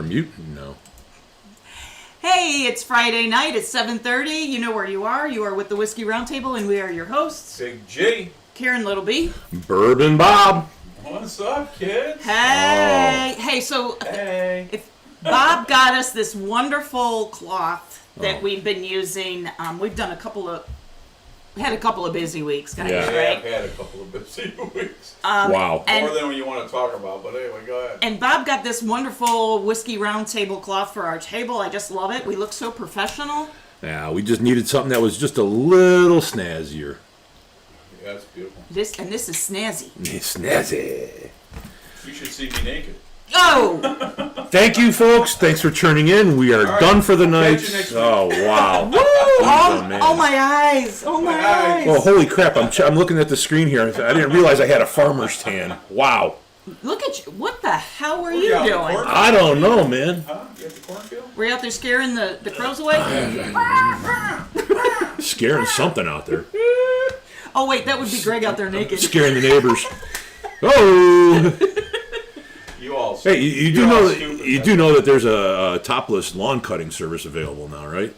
muting now. Hey, it's Friday night. It's 7:30. You know where you are. You are with the Whiskey Roundtable, and we are your hosts. Big G. Karen Littleby. Bourbon Bob. What's up, kids? Hey. Hey, so Hey. if Bob got us this wonderful cloth that we've been using. We've done had a couple of busy weeks, guys, Yeah. right? I've had a couple of busy weeks. Wow. More than you want to talk about, but anyway, go ahead. And Bob got this wonderful Whiskey Roundtable cloth for our table. I just love it. We look so professional. Yeah, we just needed something that was just a little snazzier. Yeah, it's beautiful. This is snazzy. Snazzy. You should see me naked. Oh! Thank you, folks. Thanks for tuning in. We are right. done for the night. Catch you next week. Oh, wow. Woo! man. Oh, my eyes! Oh, my eyes! Oh, holy crap. I'm looking at the screen here. I didn't realize I had a farmer's tan. Wow. Look at you. What the hell were you out in the doing? cornfield? I don't know, man. Huh? You at the cornfield? Were you out there scaring the crows away? Scaring something out there. Oh, wait, that would be Greg out there naked. Scaring the neighbors. Oh! You all. Hey, you do know that there's a topless lawn cutting service available now, right?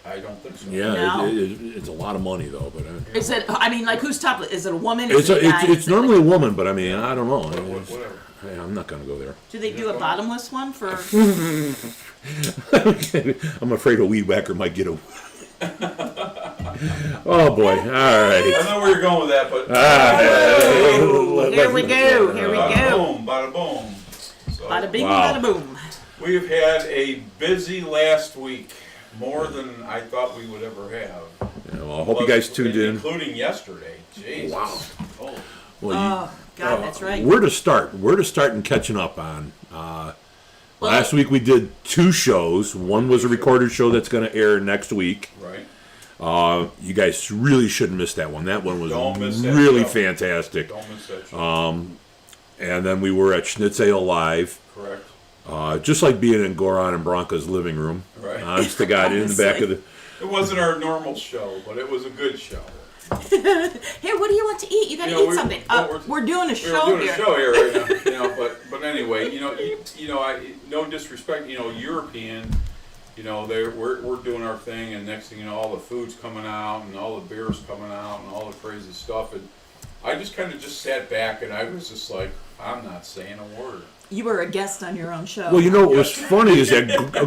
I don't think so. Yeah, No. it's a lot of money though, but Is it, I mean, like, who's topless? Is it a woman? it's Is it a guy? it's normally a woman, but I mean I don't know. Whatever. Hey, I'm not gonna go there. Do they do a bottomless one for... I'm afraid a weed whacker might get a. Oh boy! All right. I know where you're going with that, but. Oh, here we go. Here we Bada go. boom, bada boom. So, Bada bing, Wow. bada boom. we've had a busy last week, more than I thought we would ever have. Yeah, well, I hope you guys tuned in. Including yesterday. Jesus. Wow. Oh. Well, Oh, God, that's right. Where to start? Where to start and catching up on? Last week we did 2 shows. One was a recorded show that's going to air next week. Right. You guys really shouldn't miss that one. That one was Don't miss that really show. fantastic. Don't miss that show. And then we were at Schnitzel Live. Correct. Just like being in Goran and Bronca's living room. Right. Honest to God, in the back of the... It wasn't our normal show, but it was a good show. Hey, what do you want to eat? You got to eat something. We're doing a show We're doing here. a show here right now, but anyway, no disrespect, European, we're doing our thing, and next thing you know, all the food's coming out, and all the beer's coming out, and all the crazy stuff, and I just kind of just sat back, and I was just like, I'm not saying a word. You were a guest on your own show. Well, what was funny is that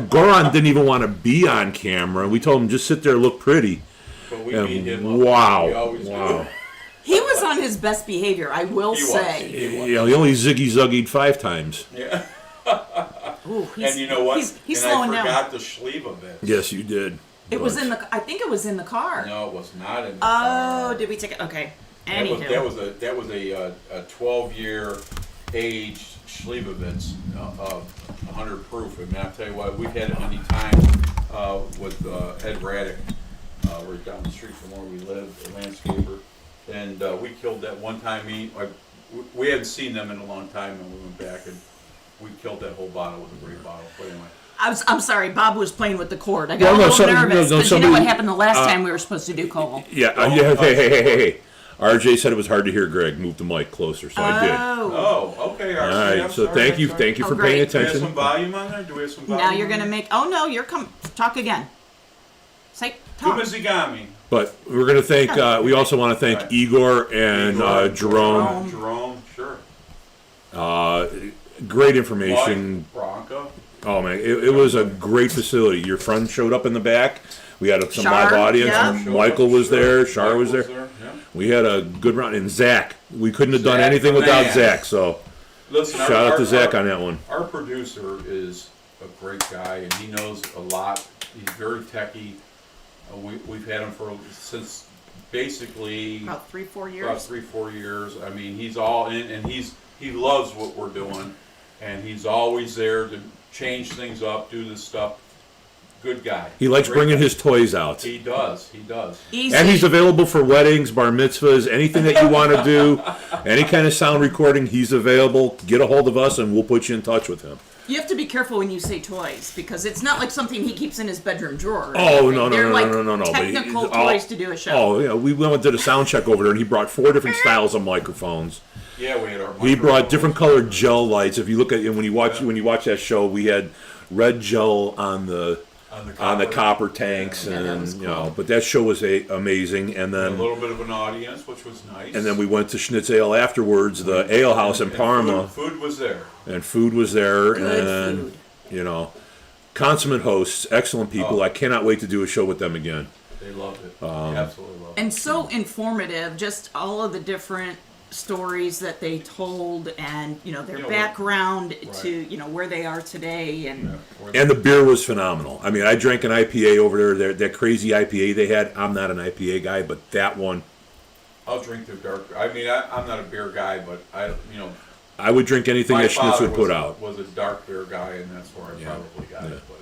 Goran didn't even want to be on camera. We told him just sit there, look pretty. But we And beat him up. wow, We always do. He was on his best behavior, I will He was. say. He only ziggy-zuggied 5 times. Yeah. Ooh, And you know what? He's and slowing I down. forgot the sleeve of it. Yes, you did. It was in the. I think it was in the car. No, it was not in the Oh, car. did we take it? Okay. That Anywho. was a 12-year aged Schlebovitz, 100 proof. And I'll tell you what, we've had it many times with Ed Raddick, right down the street from where we live, a landscaper. And we killed that one time. We hadn't seen them in a long time, and we went back and we killed that whole bottle with a great bottle. But anyway. I'm sorry, Bob was playing with the cord. I got Well, a little nervous because you know what somebody- happened the last time we were supposed to do Koval. Yeah, hey. RJ said it was hard to hear Greg. Move the mic closer, so I did. Oh. Oh, okay. All right, so thank you for Oh, paying great. Do we have attention. some volume on there? Do we have some volume? Now you're gonna make. Oh no, you're talk again. Say talk. Kumazigami. But we're going to thank, we also want to thank Right. Igor and Jerome. Jerome, sure. Great information. Mike, Bronco. Oh, man, it was a great facility. Your friend showed up in the back. We had some Shar, live audience. yeah. Michael was there. Shar Mike was there. Yeah. We had a good round. And Zach. We couldn't have done Zach, anything the without man. Zach. So Listen, shout out to Zach on that one. Our producer is a great guy, and he knows a lot. He's very techie. We've had him since basically About 3-4 years. about 3-4 years. I mean, he's all in, and he loves what we're doing, and he's always there to change things up, do this stuff. Good guy. He likes Great bringing guy. his toys out. He does. Easy. And he's available for weddings, bar mitzvahs, anything that you want to do, any kind of sound recording, he's available. Get a hold of us and we'll put you in touch with him. You have to be careful when you say toys because it's not like something he keeps in his bedroom drawer. or Oh, anything. no. They're like But technical toys to do a show. Oh, yeah, we went and did a sound check over there and he brought 4 different styles of microphones. Yeah, we had our. He brought different microphones. colored gel lights. If you look at when you watch Yeah. that show, we had red gel on the copper tanks, Yeah, that and was you know. cool. But that show was amazing. And A then little bit of an audience, which was nice. we went to Schnitz Ale afterwards, the ale house in And Parma, Food was there. and food was there, Good and food. you know, consummate hosts, excellent people. Oh. I cannot wait to do a show with them again. They loved it. They absolutely loved it. And so informative, just all of the different stories that they told, and you know their Yeah, background right. to where they are today, and Yeah. And the beer was phenomenal. I mean, I drank an IPA over there. That crazy IPA they had. I'm not an IPA guy, but that one, I'll drink their dark. I mean, I'm not a beer guy, but I would drink anything my that Schnitz father would put was out. Was a dark beer guy, and that's where I Yeah. probably got Yeah. it. But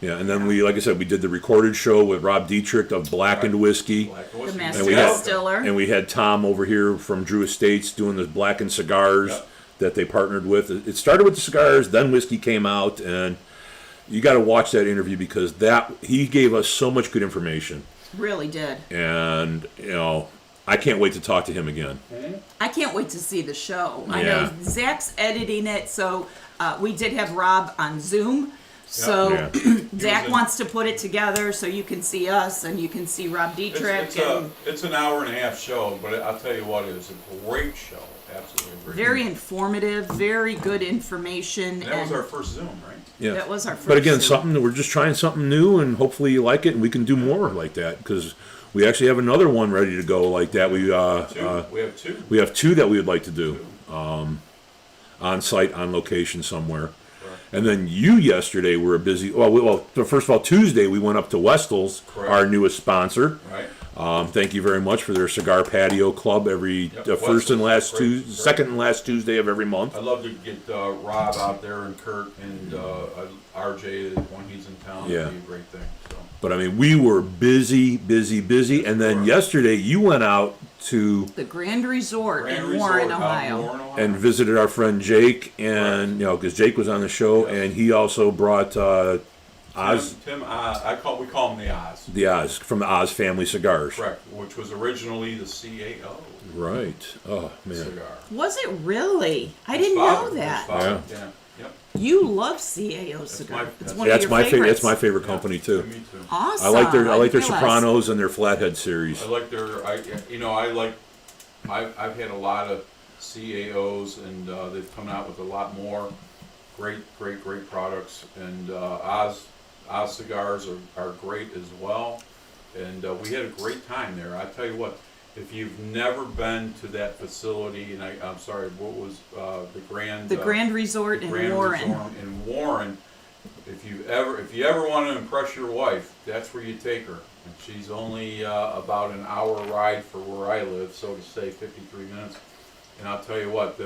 Yeah, and then like I said, we did the recorded show with Rob Dietrich of Blackened Whiskey. the And master we had- distiller. And we had Tom over here from Drew Estates doing the blackened cigars Yep. that they partnered with. It started with the cigars, then whiskey came out, and you got to watch that interview because he gave us so much good information, Really did. and you know, I can't wait to talk to him again. I can't wait to see the show. I Yeah. know Zach's editing it, so we did have Rob on Zoom. So Yeah. Zach in- wants to put it together so you can see us and you can see Rob Dietrich. and it's an hour and a half show, but I'll tell you what, it was a great show. Absolutely great. very informative, very good information. And that was and our first Zoom, right? Yeah. that was our first. But again, Zoom. we're just trying something new, and hopefully you like it, and we can do more like that because we actually have another one ready to go like that. We have two. We have two that we would like to do on site, on location somewhere. And then you yesterday were busy. Well, first of all, Tuesday we went up to Westel's, Correct. our newest sponsor. Right. Thank you very much for their cigar patio club every Yep, first and Westel's, last great, Tuesday, great. second and last Tuesday of every month. I'd love to get Rob out there and Kurt and RJ when he's in town. Yeah. It'd be a great thing. So. But I mean, we were busy, and then Correct. yesterday you went out to the Grand Resort Grand in Resort Warren, out in Ohio. Warren, Ohio. and visited our friend Jake, and you know, because Jake was on the show, Yes. and he also brought Oz, Tim Oz, we call him the Oz. the Oz from the Oz Family Cigars. Correct, which was originally the CAO Right. Oh man. cigar. Was it really? I His didn't father- know that. his father, Yeah. yeah. Yep. You love CAO cigar. my- It's that's- one That's of your my favorite. favorites. That's my favorite company Yeah, too. me too. Awesome. I like their didn't realize. Sopranos and their Flathead series. I like their. I've had a lot of CAOs, and they've come out with a lot more great products. And Oz cigars are great as well. And we had a great time there. I tell you what, if you've never been to that facility, and I'm sorry, what was the Grand? The Grand Resort the in Grand Warren. Resort in Warren. If you ever want to impress your wife, that's where you take her. And she's only about an hour ride for where I live, so to say, 53 minutes. And I'll tell you what,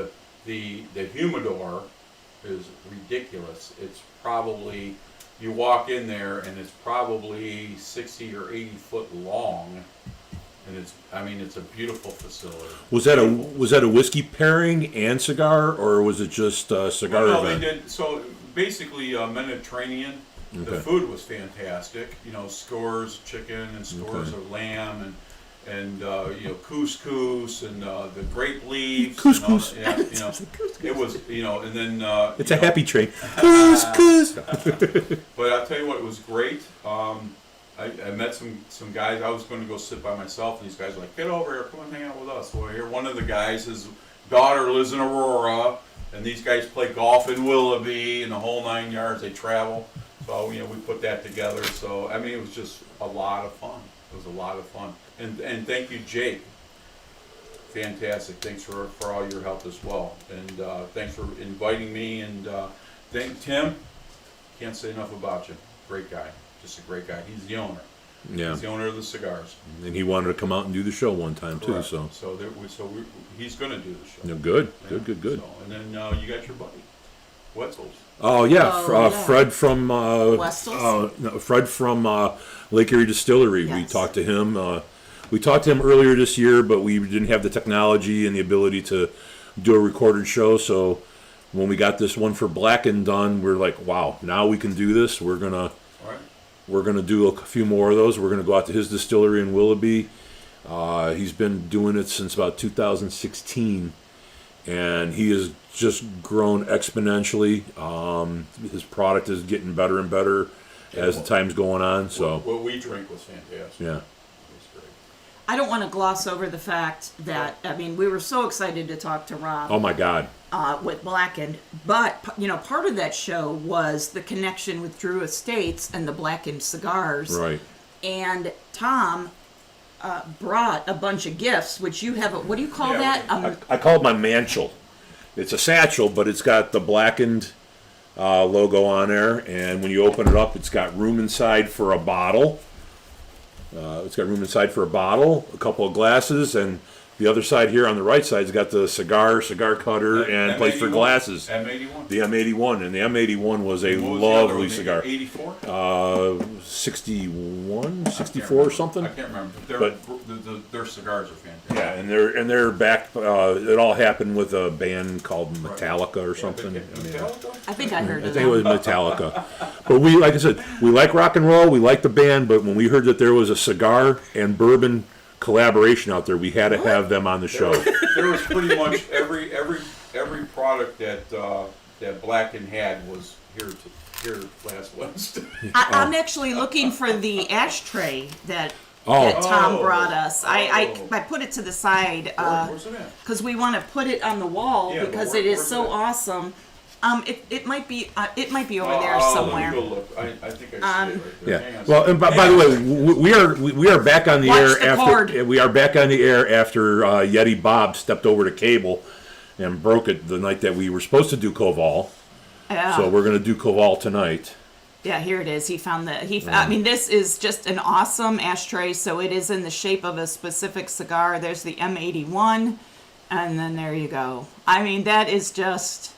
the humidor is ridiculous. It's probably, you walk in there and it's probably 60 or 80 foot long, and it's a beautiful facility. Was that a whiskey pairing and cigar, or was it just a cigar Well, no, event? they did. So basically, Mediterranean. Okay. The food was fantastic. You know, skewers chicken and skewers Okay. of lamb and couscous and the grape leaves. Couscous. And all, yeah, it was and then It's a happy train. Couscous. But I'll tell you what, it was great. I met some guys. I was going to go sit by myself, and these guys were like, "Get over here, come and hang out with us." Well, here, one of the guys, his daughter lives in Aurora, and these guys play golf in Willoughby and the whole 9 yards. They travel, so we put that together. So it was just a lot of fun. It was a lot of fun, and thank you, Jake. Fantastic. Thanks for all your help as well, and thanks for inviting me. And thank Tim. Can't say enough about you. Great guy. Just a great guy. He's the owner. Yeah, He's the owner of the cigars. and he wanted to come out and do the show one time too. Correct. So He's going to do the show. no, good. Yeah. Good. So, and then you got your buddy, Wetzel's. Oh yeah, Oh, yeah. Fred from Westel's? no, Fred from Lake Erie Distillery. We Yes. talked to him. We talked to him earlier this year, but we didn't have the technology and the ability to do a recorded show. So when we got this one for Blackened done, we're like, wow, now we can do this. We're gonna All right. do a few more of those. We're gonna go out to his distillery in Willoughby. He's been doing it since about 2016. and he has just grown exponentially. His product is getting better and better as the time's going on. So what we drink was fantastic. yeah. It's great. I don't want to gloss over the fact that, I mean, we were so excited to talk to Rob. Oh my God. With Blackened, but part of that show was the connection with Drew Estates and the Blackened cigars. Right. And Tom brought a bunch of gifts, which you have. What do you call that? I call it my manchel. It's a satchel, but it's got the Blackened logo on there, and when you open it up, it's got room inside for a bottle. A couple of glasses, and the other side here on the right side's got the cigar cutter, and place for glasses. M81. The M81, and the M81 was a What was the other lovely one? cigar. 84? 61, I 64 or can't something. remember. I can't remember. Their cigars are fantastic. Yeah, and they're back. It all happened with a band called Metallica or something. I think I heard I of think it that. was Metallica. But we, like I said, we like rock and roll. We like the band. But when we heard that there was a cigar and bourbon collaboration out there, we had to have them on the show. There was pretty much every product that Blackened had was here last Wednesday. I'm actually looking for the ashtray that Oh, Tom brought us. I put it to the side Where's it at? because we want to put it on the wall Yeah, but because where's it is so it at? awesome. It might be over there Let somewhere. me go look. I think I see it right there. Hang yeah. on a Well, second. and by the way, we are back on the Watch air the after cord. we are back on the air after Yeti Bob stepped over to cable and broke it the night that we were supposed to do Koval. Yeah. So we're going to do Koval tonight. Yeah, here it is. He found I mean, this is just an awesome ashtray. So it is in the shape of a specific cigar. There's the M81, and then there you go. I mean, that is just,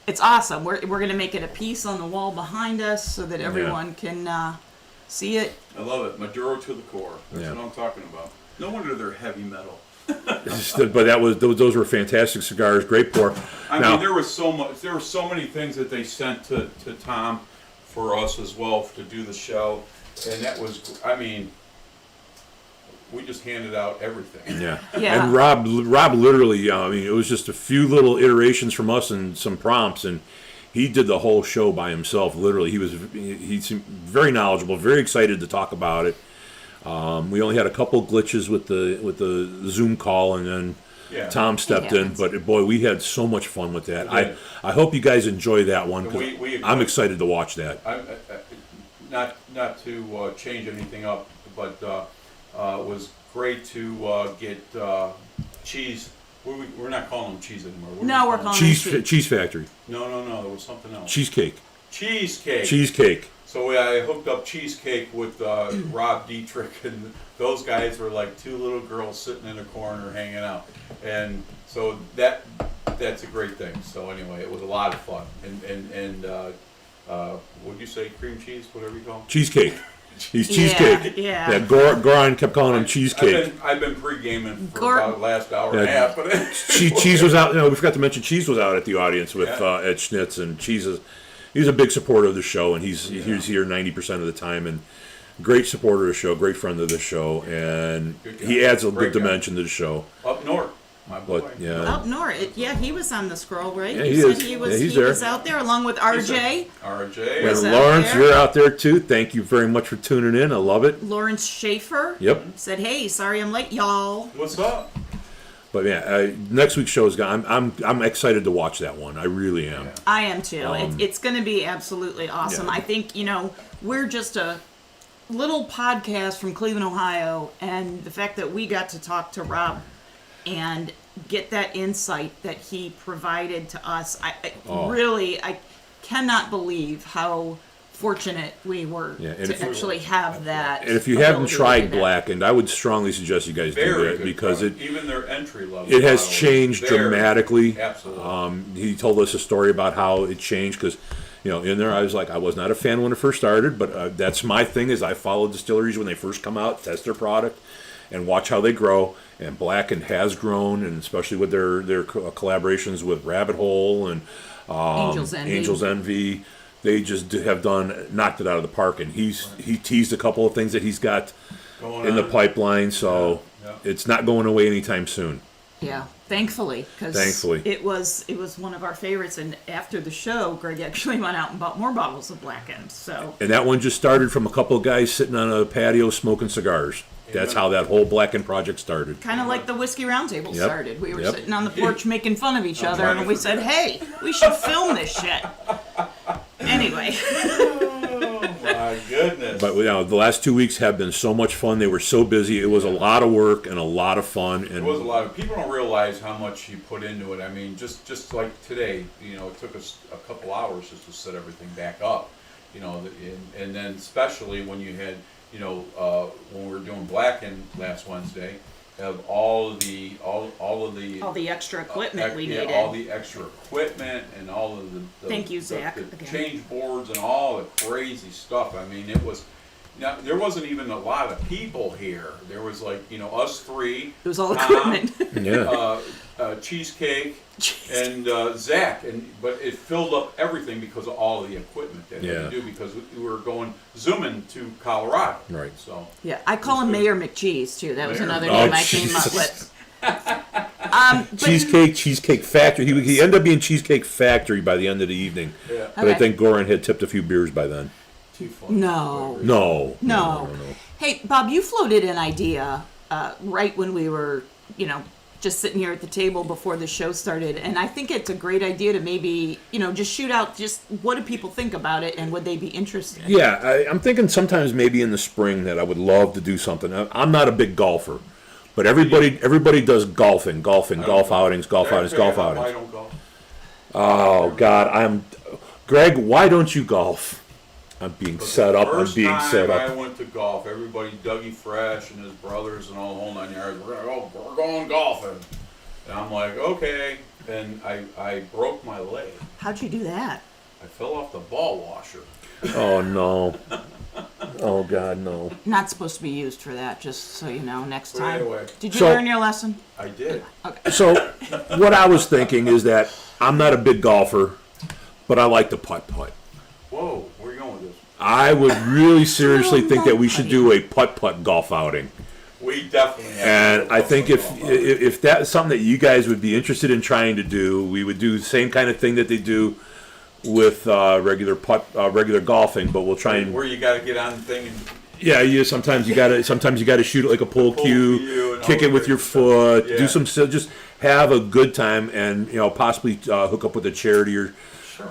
it's awesome. We're going to make it a piece on the wall behind us so that everyone can see it. I love it. Maduro to the core. That's Yeah. what I'm talking about. No wonder they're heavy metal. But those were fantastic cigars, great pour. I Now, mean, there were so many things that they sent to Tom for us as well to do the show, and that was, I mean, we just handed out everything. yeah. Yeah. And Rob literally, I mean, it was just a few little iterations from us and some prompts, and he did the whole show by himself. Literally, he seemed very knowledgeable, very excited to talk about it. We only had a couple glitches with the Zoom call, and then Yeah. Tom stepped in. happens. But boy, we had so much fun with that. We did. I hope you guys enjoy that one. 'Cause We I'm excited to watch that. Not to change anything up, but it was great to get cheese. We're not calling them cheese anymore. What No, do we we're call calling them? Cheese Factory, No, there was something else. cheesecake, Cheesecake. So I hooked up Cheesecake with Rob Dietrich, and those guys were like two little girls sitting in a corner hanging out, and so that's a great thing. So anyway, it was a lot of fun, and what'd you say, cream cheese, whatever you call it? cheesecake. He's cheesecake. Yeah. Yeah, Goran kept calling him cheesecake. I've been pre-gaming for Gor- about the last hour and a half, but Cheese was out. We forgot to mention Cheese was out at the audience with Yeah. Ed Schnitz, and Cheese is. He's a big supporter of the show, and he's here 90% of the time, and great supporter of the show, great friend of the show, and Good guy. he adds a Great big guy. dimension to the show. up north, my boy. But yeah, Up north. He was on the scroll, right? Yeah, You he said is. he was, Yeah, he's he there. was out there along with RJ. RJ. Was and out Lawrence, there. you're out there too. Thank you very much for tuning in. I love it. Lawrence Schaefer. Yep. Said, "Hey, sorry I'm late, y'all." What's up? But yeah, next week's show is gone. I'm excited to watch that one. I really am. Yeah. I am too. It's going to be absolutely awesome. Yeah. I think, we're just a little podcast from Cleveland, Ohio, and the fact that we got to talk to Rob and get that insight that he provided to us, I cannot believe how fortunate we were Yeah, and to if you- actually have that. And if you haven't ability to tried do that. Blackened, I would strongly suggest you guys do Very that good because product. Even their entry level. it has bottle is changed very- dramatically. Absolutely. He told us a story about how it changed because, in there I was like, I was not a fan when it first started, but that's my thing is I follow distilleries when they first come out, test their product, and watch how they grow. And Blackened has grown, and especially with their collaborations with Rabbit Hole and Angels Envy, they just have knocked it out of the park. And he teased a couple of things that he's got Going in the on. pipeline, so Yeah. it's not going away anytime soon. Yeah, thankfully, because Thankfully. it was one of our favorites. And after the show, Greg actually went out and bought more bottles of Blackened. So And that one just started from a couple of guys sitting on a patio smoking cigars. That's how that whole Blackened project started. kind of like the Whiskey Roundtable Yep. started. We were Yep. sitting on the porch making fun of each other, trying and to we said, "Hey, we should film this shit." Anyway, Oh my goodness. But the last 2 weeks have been so much fun. They were so busy. It was a lot of work and a lot of fun. It And was a lot of people don't realize how much you put into it. I mean, just like today, it took us a couple hours just to set everything back up. And then especially when you had, when we were doing Blackened last Wednesday, have all of the all the extra equipment we needed. all the extra equipment and all of the Thank you, Zach, the again. change boards and all the crazy stuff. I mean, it was. Now, there wasn't even a lot of people here. There was us three. It was all Tom, equipment. yeah. Cheesecake, Jeez. and Zach, but it filled up everything because of all of the equipment that Yeah. we do because we were going zooming to Colorado. Right. So Yeah, I call him Mayor McCheese too. That was Mayor- another Oh, name I came up Jesus. with. But Cheesecake Factory. He ended up being Cheesecake Factory by the end of the evening. yeah, But I Okay. think Goran had tipped a few beers by then. too funny. No. No. Hey, Bob, you floated an idea right when we were, just sitting here at the table before the show started, and I think it's a great idea to maybe, just shoot out just what do people think about it and would they be interested? Yeah, I'm thinking sometimes maybe in the spring that I would love to do something. I'm not a big golfer, but everybody does golfing, golf outings. I don't golf. Oh God, Greg. Why don't you golf? I'm being set up. I'm being set I up. went to golf. Everybody, Dougie Fresh and his brothers and all the whole 9 yards. We're going golfing, and I'm like, okay. And I broke my leg. How'd you do that? I fell off the ball washer. Oh no. Oh God, no. Not supposed to be used for that, just so you know, next But time. anyway. Did you So- learn your lesson? I did. Okay. So what I was thinking is that I'm not a big golfer, but I like to putt. Whoa, where are you going with this? I would really seriously think that we should do a putt golf outing. We definitely have. And to I think golf. if that's something that you guys would be interested in trying to do, we would do the same kind of thing that they do with regular golfing, but we'll try and where you got to get on the thing and sometimes you gotta shoot it like a pull cue cue, and kick all it with that your stuff. foot, Yeah. do just have a good time, and possibly hook up with a charity or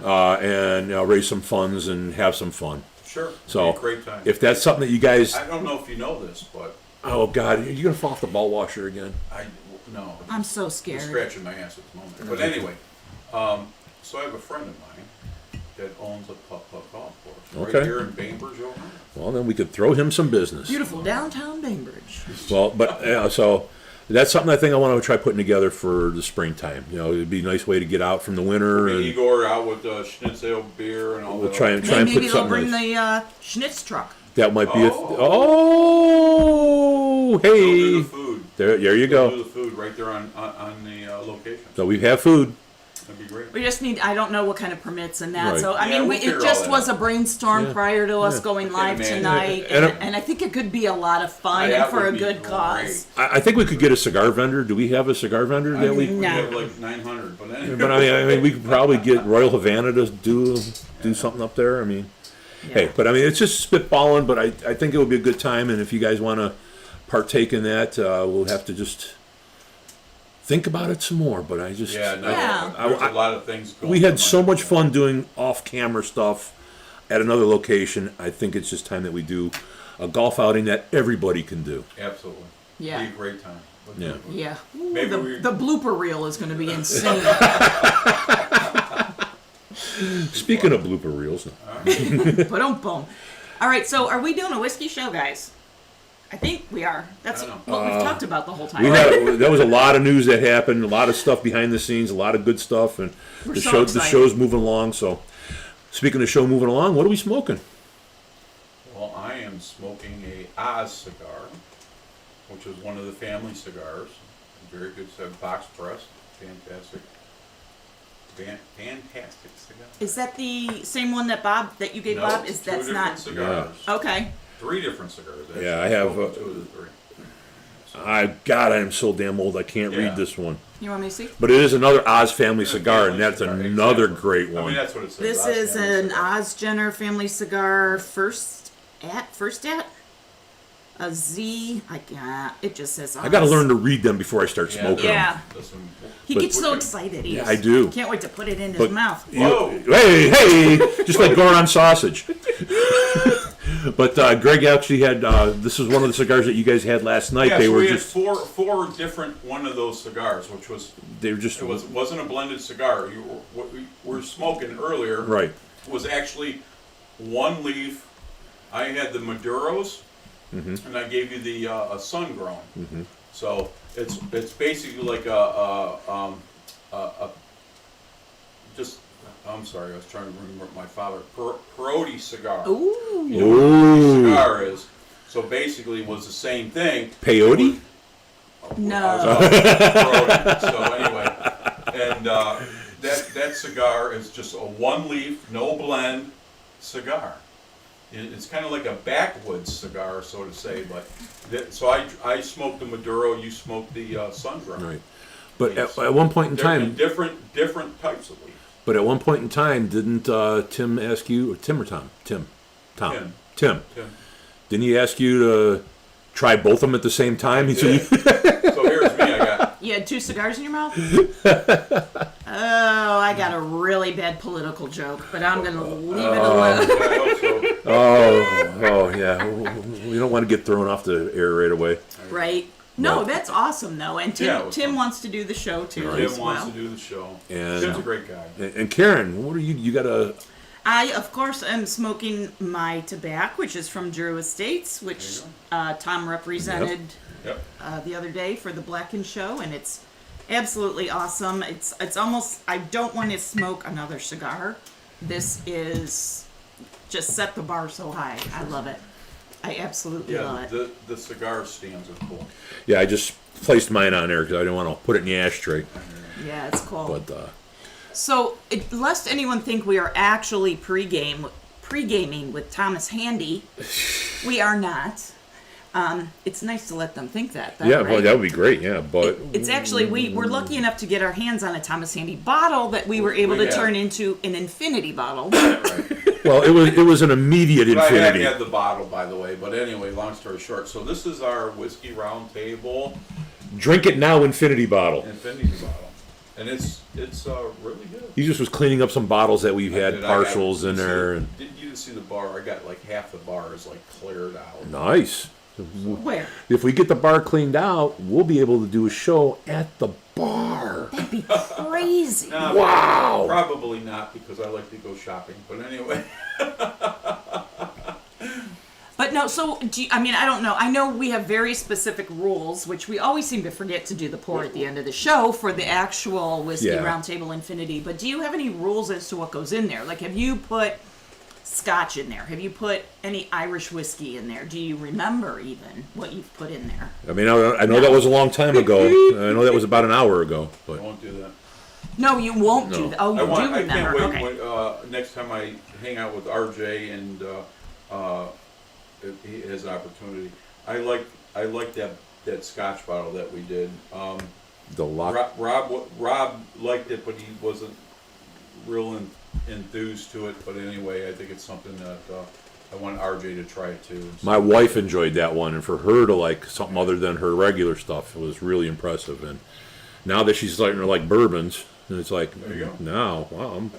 and raise some funds and have some fun. sure. So Be a great time. if that's something that you guys, I don't know if you know this, but oh God, you're gonna fall off the ball washer again. no. I'm so I'm scared. scratching my ass at the moment. But anyway, so I have a friend of mine that owns a putt golf course Okay. right here in Bainbridge, Ohio. Well, then we could throw him some business. Beautiful downtown Bainbridge. Well, but so that's something I think I want to try putting together for the springtime. It'd be a nice way to get out from the winter, and Igor out with schnitzel beer and all we'll that. try and Maybe put they'll something bring nice. the Schnitz truck. That might be They'll do hey, the food. there you They'll do go. the food right there on the location. So we have food. That'd be great. We just need, I don't know what kind of permits and that. Right. So, I Yeah, mean, we'll it figure just all that was out. a brainstorm Yeah. prior to us Yeah. going live imagine. tonight. And- And I think it could be a lot of fun That and for would a be good great. cause. I think we could get a cigar vendor. Do we have a cigar vendor that we? We No. have like 900, but anyway. But I mean, we could probably get Royal Havana to do something up there. I mean, hey, but I mean, it's just spitballing. But I think it would be a good time, and if you guys want to partake in that, we'll have to just think about it some more. But I just Yeah, no, Yeah. there's a lot of things going on. we had so much fun doing off-camera stuff at another location. I think it's just time that we do a golf outing that everybody can do. Absolutely. Yeah. Be a great time. Yeah. Yeah. Ooh, Maybe the, we- the blooper reel is going to be insane. Speaking of blooper reels, Boom, boom. All right, so are we doing a whiskey show, guys? I think we are. That's I don't what we've talked about the whole time. we right? had there was a lot of news that happened, a lot of stuff behind the scenes, a lot of good stuff, and We're the so the excited. show's moving along. So, speaking of show moving along, what are we smoking? Well, I am smoking a Oz cigar, which is one of the family cigars. Very good, box pressed, fantastic, fantastic cigar. Is that the same one that you gave No, Bob? two Is that's different not cigars. okay? 3 different cigars. Actually. Yeah, I have, Two of the 3. God, I am so damn old. I can't Yeah. read this one. You want me to see? But it is another Oz family cigar, Family and that's cigar, another exactly. great I one. mean, that's what it says. This Oz is Family an Cigar. Oz Jenner family cigar. First at a Z. It just says Oz. I got to learn to read them before I start smoking Yeah. Listen, He but- gets so excited. He I do. Can't wait to put it in his But- mouth. them. Whoa. Hey, just like Goron sausage. But Greg actually had, this is one of the cigars that you guys had last night. Yeah, They so were we had just, four different one of those cigars, which was they were just, wasn't a blended cigar. What we were smoking earlier right. was actually one leaf. I had the Maduros, and I gave you the sun grown. So it's basically like just. I'm sorry, I was trying to remember what my father peyote cigar. Ooh. You know what a Ooh. cigar is. So basically, it was the same thing. Peyote? No. So anyway, and that cigar is just a one leaf, no blend cigar. It's kind of like a backwoods cigar, so to say. But so I smoked the Maduro, you smoked the sun grown. Right. But at one point in time, different types of leaf. but at one point in time, didn't Tim ask you, or Tim or Tom? Tim. Tim. Tim. Tim. Didn't he ask you to try both of them at the same time? He Yeah. said, So here's me. I got. You had 2 cigars in your mouth? Oh, I got a really bad political joke, but I'm going to leave it alone. I hope so. oh, yeah. We don't want to get thrown off the air right away. Right? No, Right. that's awesome, though. And Yeah, it Tim, was Tim fun. wants to do the show, too, Tim as wants well. to do the show. And- Tim's a great guy. And Karen, what are you got a... I, of course, am smoking my tobacco, which is from Drew Estates, which Tom represented Yep. the other day for the Blackened show, and it's absolutely awesome. It's almost, I don't want to smoke another cigar. This is just set the bar so high. I love it. I absolutely love Yeah, it. the cigar stands are cool. Yeah, I just placed mine on there because I didn't want to put it in the ashtray. Yeah, it's cool. But So, lest anyone think we are actually pre-gaming with Thomas Handy, we are not. It's nice to let them think that. yeah, right? well, that would be great. Yeah, but It's actually, we're lucky enough to get our hands on a Thomas Handy bottle that we were able to Yeah. turn into an infinity bottle. well, it was an immediate But I haven't infinity. had the bottle, by the way. But anyway, long story short. So this is our whiskey round table Drink it now, infinity bottle. infinity bottle, and it's really good. He just was cleaning up some bottles that we've had And I got- partials in you see- there. And You didn't see the bar? I got like half the bar is like cleared out. nice. Where? If we get the bar cleaned out, we'll be able to do a show at the bar. That'd be crazy. No, Wow. Probably not because I like to go shopping. But anyway, But no, so, I don't know. I know we have very specific rules, which we always seem to forget to do the pour at the end of the show for the actual Whiskey Yeah. Roundtable Infinity. But do you have any rules as to what goes in there? Like, have you put Scotch in there? Have you put any Irish whiskey in there? Do you remember even what you've put in there? I mean, I know that was a long time ago. I know that was about an hour ago. I But won't do that. No, you won't No. do that. Oh, you do I remember. can't wait Okay. when, next time I hang out with RJ and if he has an opportunity. I like that Scotch bottle that we did. the lock. Rob liked it, but he wasn't real enthused to it. But anyway, I think it's something that I want RJ to try it too. My wife enjoyed that one, and for her to like something other than her regular stuff, it was really impressive. And now that she's starting to like bourbons, and it's like, There you go. now, wow,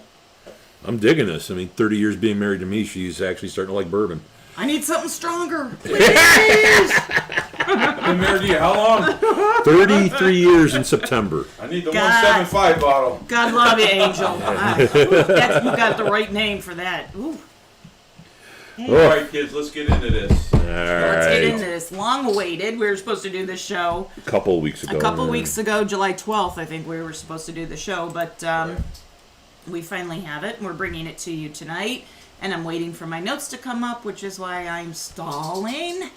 I'm digging this. I mean, 30 years being married to me, she's actually starting to like bourbon. I need something stronger. I've been married to you how long? 33 years in September. I need the God. 175 bottle. God love you, Angel. You got the right name for that. Ooh. All right, kids, let's get into this. All Let's get into right. this. Long awaited. We were supposed to do this show A couple of weeks ago. a couple yeah. weeks ago, July 12th, I think we were supposed to do the show, but we finally have it, and we're bringing it to you tonight. And I'm waiting for my notes to come up, which is why I'm stalling. Here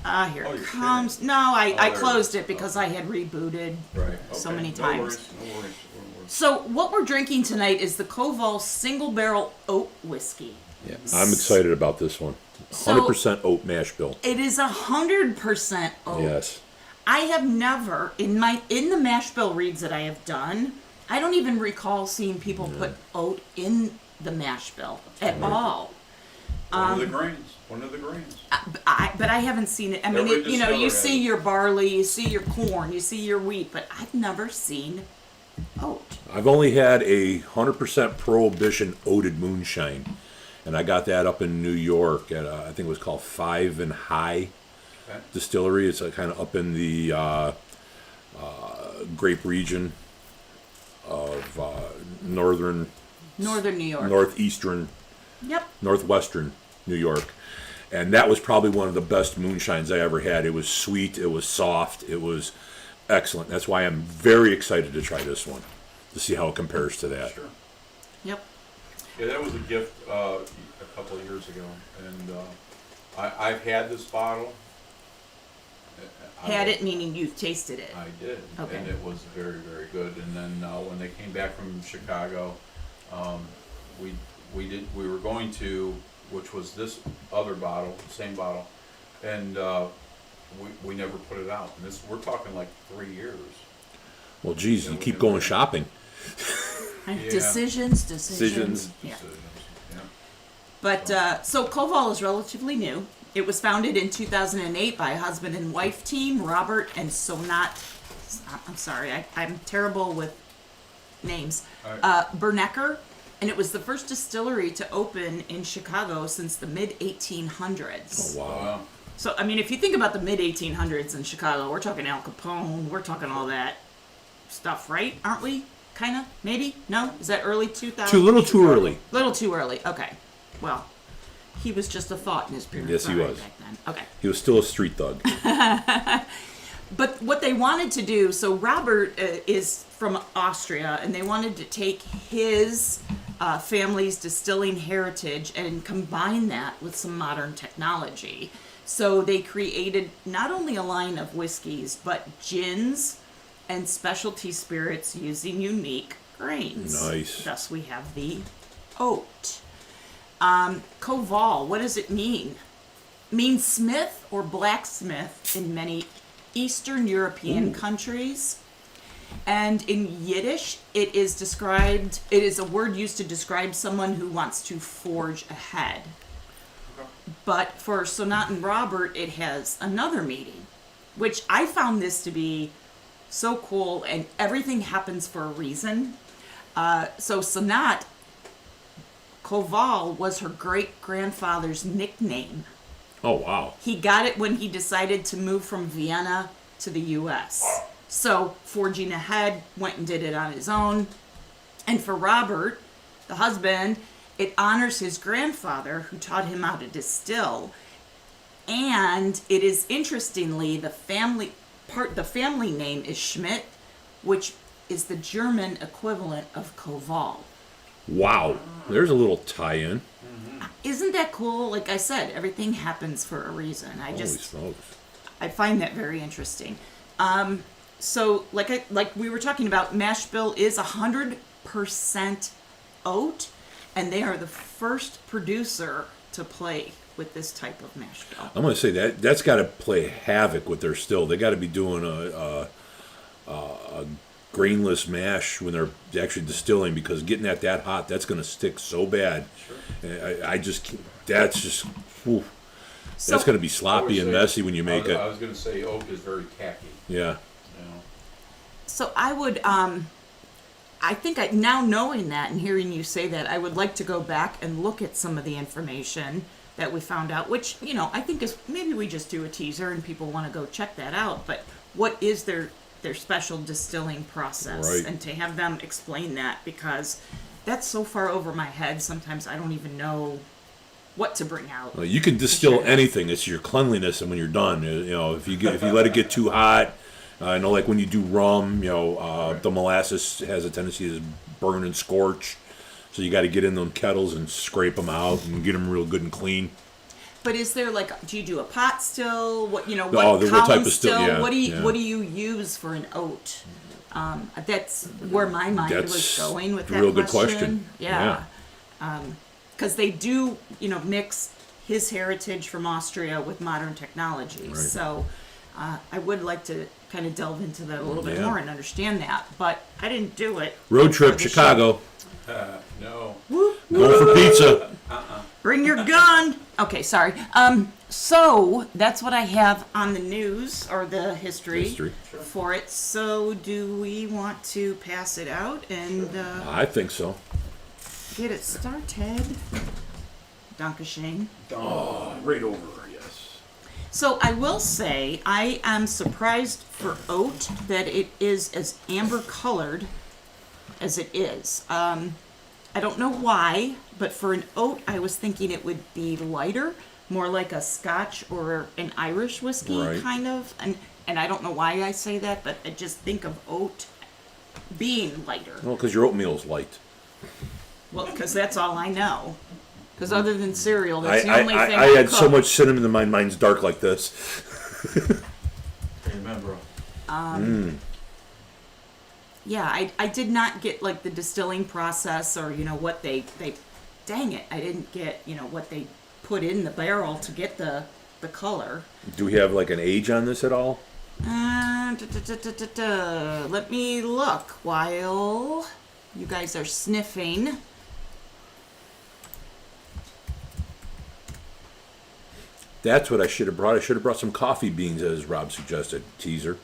Oh, it you're comes. kidding. No, I there it closed is. it because I had rebooted Right. so okay. many No times. worries, no worries. So what we're drinking tonight is the Koval Single Barrel Oat Whiskey. Yeah, I'm excited about this one. So- 100% oat mash bill. It is 100% oat. Yes. I have never in the mash bill reads that I have done, I don't even recall seeing people put oat in the mash bill at all. One of the grains. One of the grains. But I haven't seen it. I mean, Every you know, you distiller see has it. your barley, you see your corn, you see your wheat, but I've never seen oat. I've only had a 100% Prohibition oated moonshine, and I got that up in New York at I think it was called Five and High Okay. Distillery. It's kind of up in the grape region of Northern New York. northwestern New York, and that was probably one of the best moonshines I ever had. It was sweet, it was soft, it was excellent. That's why I'm very excited to try this one to see how it compares to that. Sure. Yep. Yeah, that was a gift a couple of years ago, and I've had this bottle. Had it meaning you've tasted it. I did, Okay. and it was very, very good. And then when they came back from Chicago, we were going to, which was this other bottle, same bottle, and we never put it out. And this, we're talking like 3 years. Well, geez, Yeah, you we keep can going do it. shopping. And Yeah. Decisions. Decisions. Yeah. Decisions. Yeah. But so Koval is relatively new. It was founded in 2008 by a husband and wife team, Robert and Sonat. I'm sorry, I'm terrible with names. All right. Bernecker, and it was the first distillery to open in Chicago since the mid 1800s. Oh, wow. Wow. So I mean, if you think about the mid 1800s in Chicago, we're talking Al Capone, we're talking all that stuff, right? Aren't we? Kind of, maybe. No, is that early 2000s? Too little, too early. Little too early. Okay. Well, he was just a thought in his parents' Yes, he mind was. back then. Okay. He was still a street thug. But what they wanted to do, so Robert is from Austria, and they wanted to take his family's distilling heritage and combine that with some modern technology. So they created not only a line of whiskeys, but gins and specialty spirits using unique grains. Nice. Thus we have the oat. Koval, what does it mean? Means smith or blacksmith in many Eastern European countries. And in Yiddish, it is a word used to describe someone who wants to forge ahead. But for Sonat and Robert, it has another meaning, which I found this to be so cool, and everything happens for a reason. So Sonat, Koval was her great-grandfather's nickname. Oh, wow. He got it when he decided to move from Vienna to the U.S. So, forging ahead, went and did it on his own. And for Robert, the husband, it honors his grandfather who taught him how to distill. And it is interestingly, the family name is Schmidt, which is the German equivalent of Koval. Wow. There's a little tie-in. Isn't that cool? Like I said, everything happens for a reason. Holy smokes. I find that very interesting. So like we were talking about, mash bill is 100% oat, and they are the first producer to play with this type of mash bill. I'm going to say that's got to play havoc with their still. They got to be doing a grainless mash when they're actually distilling, because getting that hot, that's going to stick so bad. Sure. And I just can't, that's just, whew. So- That's going to be I sloppy would and say- messy when you make I it. was going to say oak is very tacky. Yeah. You know. So I would, I think now knowing that and hearing you say that, I would like to go back and look at some of the information that we found out, which, I think is, maybe we just do a teaser and people want to go check that out, but what is their special distilling process? Right. And to have them explain that, because that's so far over my head, sometimes I don't even know what to bring out. Well, you can distill Sure. anything. It's your cleanliness, and when you're done, if you let it get too hot, I know, like when you do rum, the molasses has a tendency to burn and scorch, so you got to get in them kettles and scrape them out and get them real good and clean. But is there do you do a pot still? What what what column type of still? still? Yeah, what do you yeah. what do you use for an oat? That's where my mind was That's going with a that real good question. Yeah, because they do mix his heritage from Austria with modern technology. Right. So I would like to kind of delve into that a little bit Yeah. more and understand that, but I didn't do it. Road trip, for the Chicago. No. Going for pizza. Bring your gun. Okay, sorry. So that's what I have on the news or the history, History. for it. So do we want to pass it out and I think so. get it started? Dankeschön. Right over, yes. So I will say I am surprised for oat that it is as amber colored as it is. I don't know why, but for an oat, I was thinking it would be lighter, more like a Scotch or an Irish whiskey Right. kind of. And I don't know why I say that, but I just think of oat being lighter. Well, because your oatmeal's light. Well, because that's all I know. Because other than cereal, I, that's the only I, thing I had so cook. much cinnamon in my mine's dark like this. Remember. Yeah, I did not get like the distilling process or, what they dang it, I didn't get, what they put in the barrel to get the color. Do we have like an age on this at all? Let me look while you guys are sniffing. That's what I should have brought. I should have brought some coffee beans, as Rob suggested. Teaser.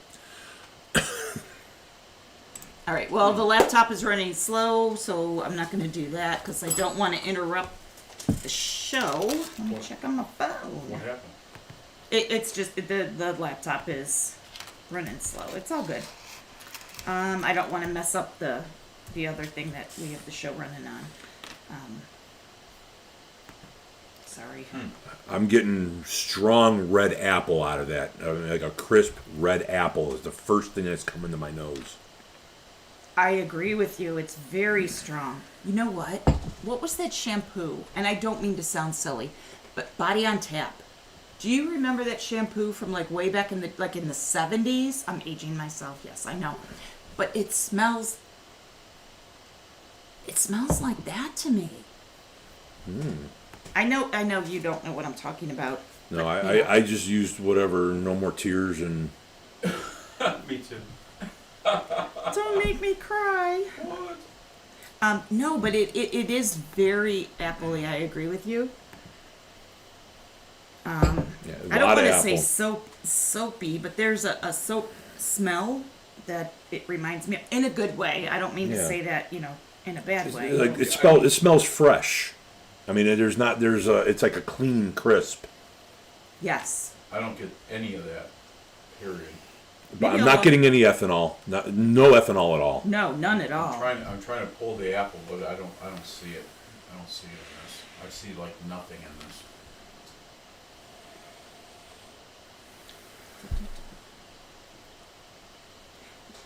All right, well, the laptop is running slow, so I'm not going to do that because I don't want to interrupt the show. Let me check on my phone. What happened? It's just the laptop is running slow. It's all good. I don't want to mess up the other thing that we have the show running on. Sorry. I'm getting strong red apple out of that. I mean, like a crisp red apple is the first thing that's coming to my nose. I agree with you. It's very strong. You know what? What was that shampoo? And I don't mean to sound silly, but Body on Tap. Do you remember that shampoo from like way back in the 70s? I'm aging myself. Yes, I know. But it smells like that to me. I know you don't know what I'm talking about. No, but, I just used whatever, no more tears and Me too. Don't make me cry. What? No, but it is very appley. I agree with you. yeah, a I don't lot want of to say apple. soapy, but there's a soap smell that it reminds me of in a good way. I don't mean to Yeah. say that, in a bad way. Like it smells fresh. I mean, it's like a clean crisp. Yes. I don't get any of that. Period. But Maybe I'm not I'll- getting any ethanol. No ethanol at all. No, none at all. I'm trying to pull the apple, but I don't see it. I don't see it in this. I see like nothing in this.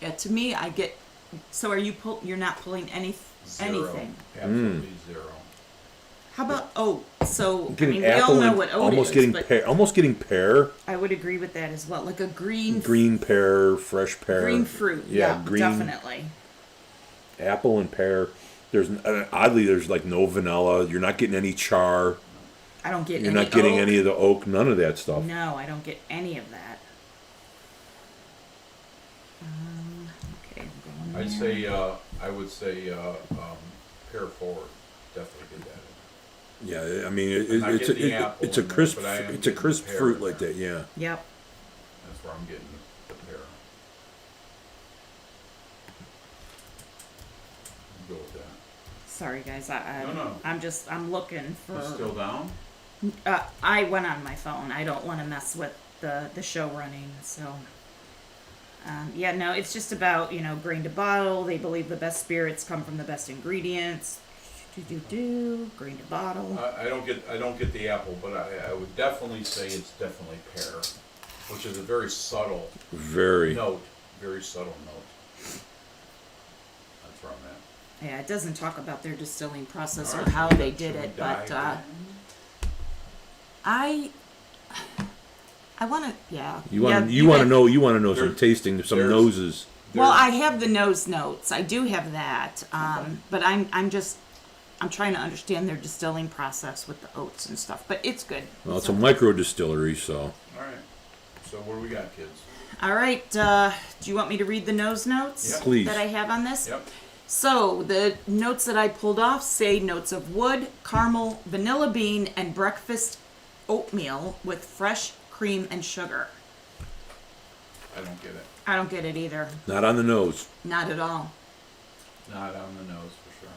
Yeah, to me, I get. So are you you're not pulling Zero. anything? Absolutely zero. How about oat? So I Getting mean, we apple all know and what oat almost is, getting but pear. Almost getting pear. I would agree with that as well. Like a green Green pear, fresh pear. fruit. Yeah, green definitely. apple and pear. There's oddly there's like no vanilla. You're not getting any char. I don't get You're any not getting oat. any of the oak. None of that stuff. No, I don't get any of that. Okay, I'm going I'd there. say I would say pear forward. Definitely get that. Yeah, I mean I'm not it's a getting the apple it's a in there, crisp but I am it's a getting crisp pear fruit in like there. that. Yeah. Yep. That's where I'm getting the pear. Go with that. Sorry, guys. No. I'm looking for. You still down? I went on my phone. I don't want to mess with the show running. So. Yeah, no, it's just about, grain to bottle. They believe the best spirits come from the best ingredients. Grain to bottle. I don't get the apple, but I would definitely say it's definitely pear, which is a very subtle Very. note. Very subtle note. That's where I'm at. Yeah, it doesn't talk about their distilling process or Alright, how they did should we it, but dive I want to, yeah. You want Yeah, to know some There- tasting, some there's- noses. Well, There's- I have the nose notes. I do have that. But I'm trying to understand their distilling process with the oats and stuff. But it's good. Well, it's a micro distillery, so All right. So what do we got, kids? All right. Do you want me to read the nose notes Yep. Please. that I have on this? Yep. So the notes that I pulled off say notes of wood, caramel, vanilla bean, and breakfast oatmeal with fresh cream and sugar. I don't get it. I don't get it either. Not on the nose. Not at all. Not on the nose for sure.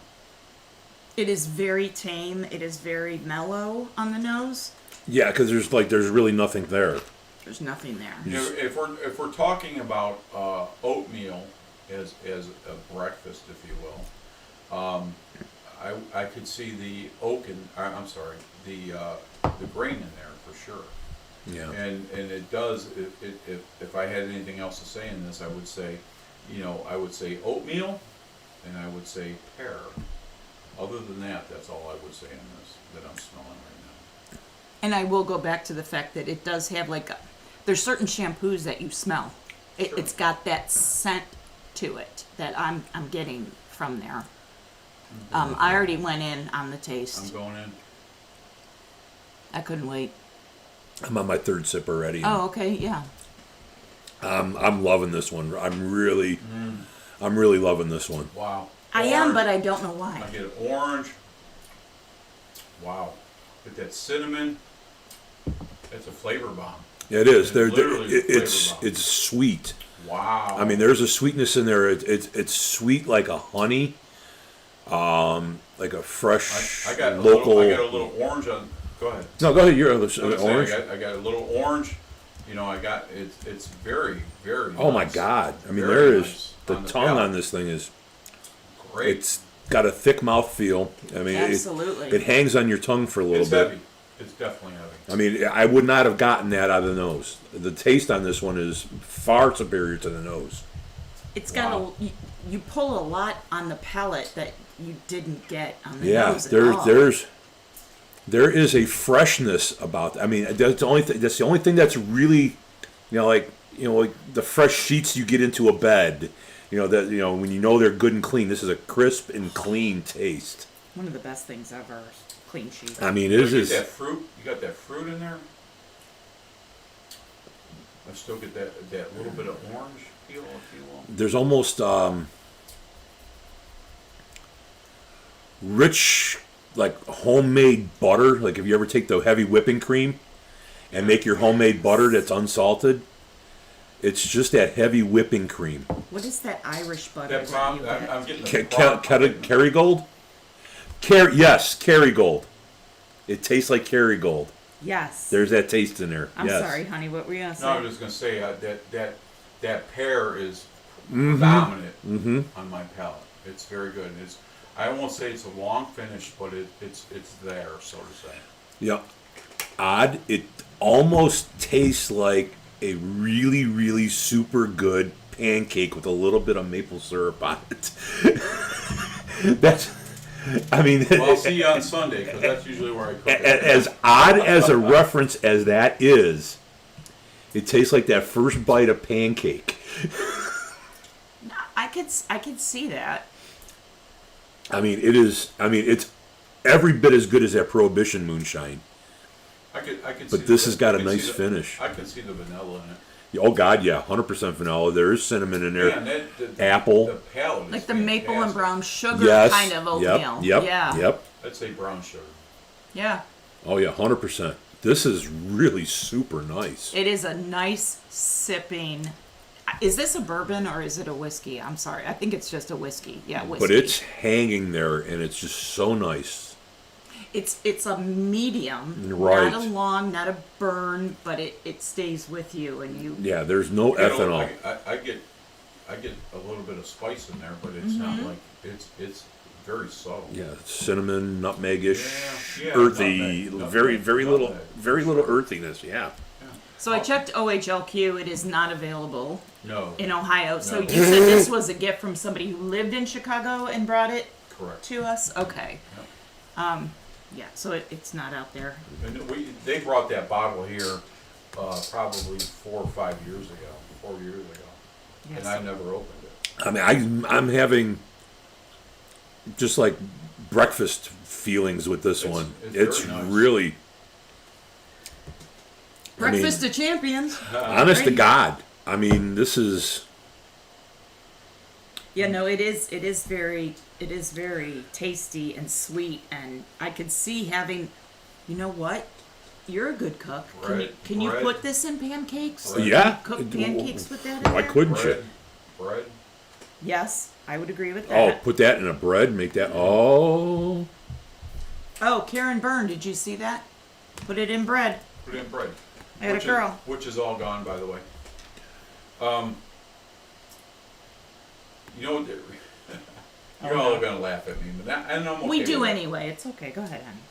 It is very tame. It is very mellow on the nose. Yeah, because there's really nothing there. There's nothing there. You know, if we're talking about oatmeal as a breakfast, if you will, I could see the the grain in there for sure. Yeah. And it does. If I had anything else to say in this, I would say, I would say oatmeal, and I would say pear. Other than that, that's all I would say in this that I'm smelling right now. And I will go back to the fact that it does have there's certain shampoos that you smell. Sure. It's got that scent to it that I'm getting from there. I already went in on the I'm taste. going in. I couldn't wait. I'm on my third sip already. Oh, okay, yeah. I'm loving this one. I'm really loving this one. Wow. I am, but I don't know why. I get orange. Wow. Get that cinnamon. It's a flavor bomb. Yeah, it is. Literally a It's flavor bomb. it's sweet. Wow. I mean, there's a sweetness in there. It's sweet like a honey, like a fresh I got local. I got a little orange on. Go ahead. No, go ahead. You're I was saying, orange. I got a little orange. It's very, very. Oh my nice. God! I mean, Very there is nice the on the tongue palate. on this thing is. Great. It's got a thick mouth feel. I mean, Absolutely. it hangs on your tongue for a little It's bit. heavy. It's definitely heavy. I mean, I would not have gotten that out of the nose. The taste on this one is far superior to the nose. It's got Wow. you pull a lot on the palate that you didn't get on the Yeah, nose at all. there is a freshness about. I mean, that's the only thing that's really, like the fresh sheets you get into a bed. When they're good and clean. This is a crisp and clean taste. One of the best things ever. Clean sheet. I mean, You it is. get that fruit. You got that fruit in there. I still get that little bit of orange feel, if you will. There's almost rich, like homemade butter. Like if you ever take the heavy whipping cream and make your homemade butter that's unsalted, it's just that heavy whipping cream. What is that Irish butter That that you prom, get? I'm getting the Kerrygold? Yes, Kerrygold. It tastes like Kerrygold. Yes. There's that taste in there. I'm yes. sorry, honey. What were you gonna say? No, I was just gonna say that pear is dominant on my palate. It's very good. I won't say it's a long finish, but it's there, so to say. Yeah. Odd. It almost tastes like a really, really super good pancake with a little bit of maple syrup on it. I mean, Well, I'll see you on Sunday because that's usually where I cook it. as odd as a reference as that is, it tastes like that first bite of pancake. I could see that. I mean, it's every bit as good as that Prohibition moonshine. I could. But see this the- has got I a can see nice the- finish. I can see the vanilla in it. Oh God, yeah, 100% vanilla. There is cinnamon in there. Man, Apple. The palate is Like the maple and fantastic. brown sugar Yes. kind of oatmeal. Yep. Yeah. Yep. I'd say brown sugar. Yeah. Oh yeah, 100%. This is really super nice. It is a nice sipping. Is this a bourbon or is it a whiskey? I'm sorry. I think it's just a whiskey. Yeah, whiskey. But it's hanging there, and it's just so nice. It's a medium, Right. not a long, not a burn, but it stays with you and you. Yeah, there's no ethanol. I get a little bit of spice in there, but it's not like it's very subtle. Yeah, cinnamon, nutmeg-ish, Yeah, earthy, nutmeg, very little, nutmeg, very little earthiness. Yeah. So I checked OHLQ. It is not available No. in Ohio. So No. you said this was a gift from somebody who lived in Chicago and brought it Correct. to us. Okay. Yep. Yeah. So it's not out there. And they brought that bottle here probably 4 or 5 years ago, 4 years ago, Yes. and I never opened it. I mean, I'm having just like breakfast feelings with this one. it's It's very nice. really, Breakfast of champions. Honest to Right? God. I mean, this is. Yeah, no, it is very tasty and sweet, and I could see having, you know what? You're a good cook. Can you Bread. put this in pancakes? Bread. Yeah. Cook pancakes with that in Why there? couldn't Bread. you? Bread. Yes, I would agree with Oh, that. put that in a bread, make that. Oh. Oh, Karen Byrne, did you see that? Put it in bread. Put it in bread. I got a girl. Which is all gone, by the way. You know, you're all gonna laugh at me, but and I'm okay We do with anyway. It's okay. Go ahead, honey.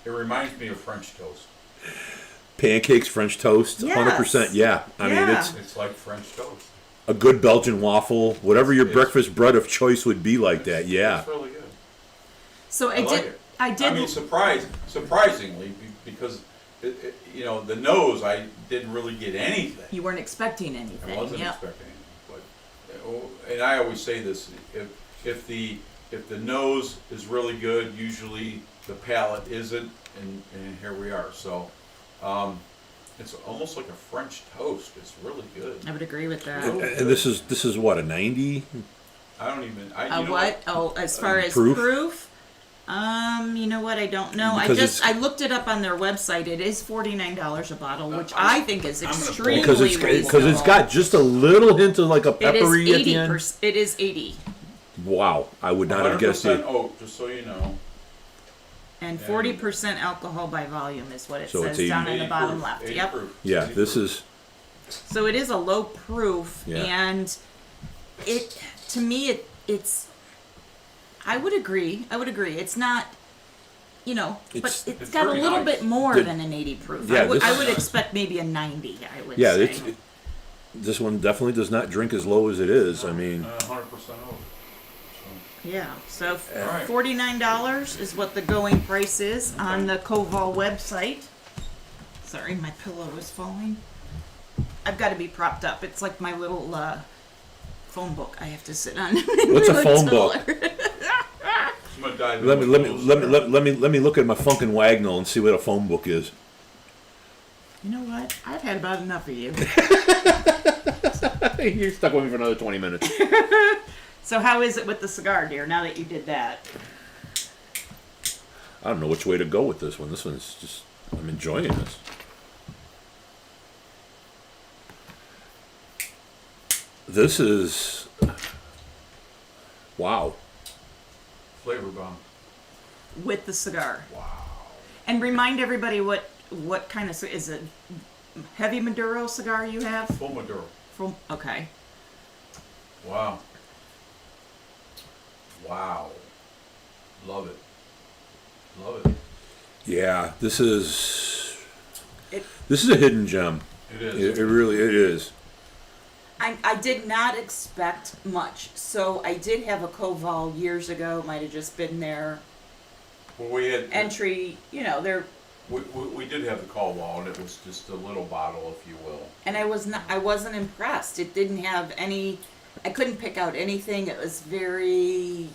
It reminds me of French toast. Pancakes, French toast, Yes. 100%. Yeah. I mean, Yeah. it's It's like French toast. a good Belgian waffle, whatever your It's- breakfast bread of choice would be like that. Yeah. It's really good. So I like it. I did. I mean, surprisingly, because you know, the nose, I didn't really get anything. You weren't expecting I anything. wasn't Yep. expecting it, but and I always say this: if the nose is really good, usually the palate isn't, and here we are. So it's almost like a French toast. It's really good. I would agree with that. And this is what, a 90? I don't even. A what? Oh, as far as Proof? proof? You know what? I don't know. Because I looked it up on their website. It is $49 a bottle, which I think is I'm gonna pull- extremely Because reasonable. it's got just a little hint of like a It is peppery at the 80%. end. It is 80 Wow, I would not have guessed 100% it. oat, just so you know. and 40% alcohol by volume is what it So it's says 80. down in the 80 bottom proof, left. 80 Yep. proof, Yeah, 80 this proof. is. So it is a low proof, Yeah. and it to me it's. I would agree. It's not. You know, It's- but it's It's got a very little nice. bit more The- than an 80 proof. Yeah, I this- would expect maybe a 90. I would Yeah, say. this one definitely does not drink as low as it is. I mean, 100% oat. Yeah, so Alright. $49 is what the going price is on the Koval website. Sorry, my pillow is falling. I've got to be propped up. It's like my little phone book I have to sit on. What's a phone book? I'm gonna dive let me into let me those. let me look at my Funkin' Wagnall and see what a phone book is. You know what? I've had about enough of you. You're stuck with me for another 20 minutes. So how is it with the cigar, dear? Now that you did that, I don't know which way to go with this one. This one's just, I'm enjoying this. This is, wow. Flavor bomb. with the cigar, Wow. and remind everybody what kind of is it? Heavy Maduro cigar you have? Full Maduro. From okay. Wow. Wow. Love it. Love it. Yeah, this is It, a hidden gem. It is. It really it is. I did not expect much. So I did have a Koval years ago. Might have just been their Well, we had entry. You know, their we did have the call wall, and it was just a little bottle, if you will. and I wasn't impressed. It didn't have any. I couldn't pick out anything. It was very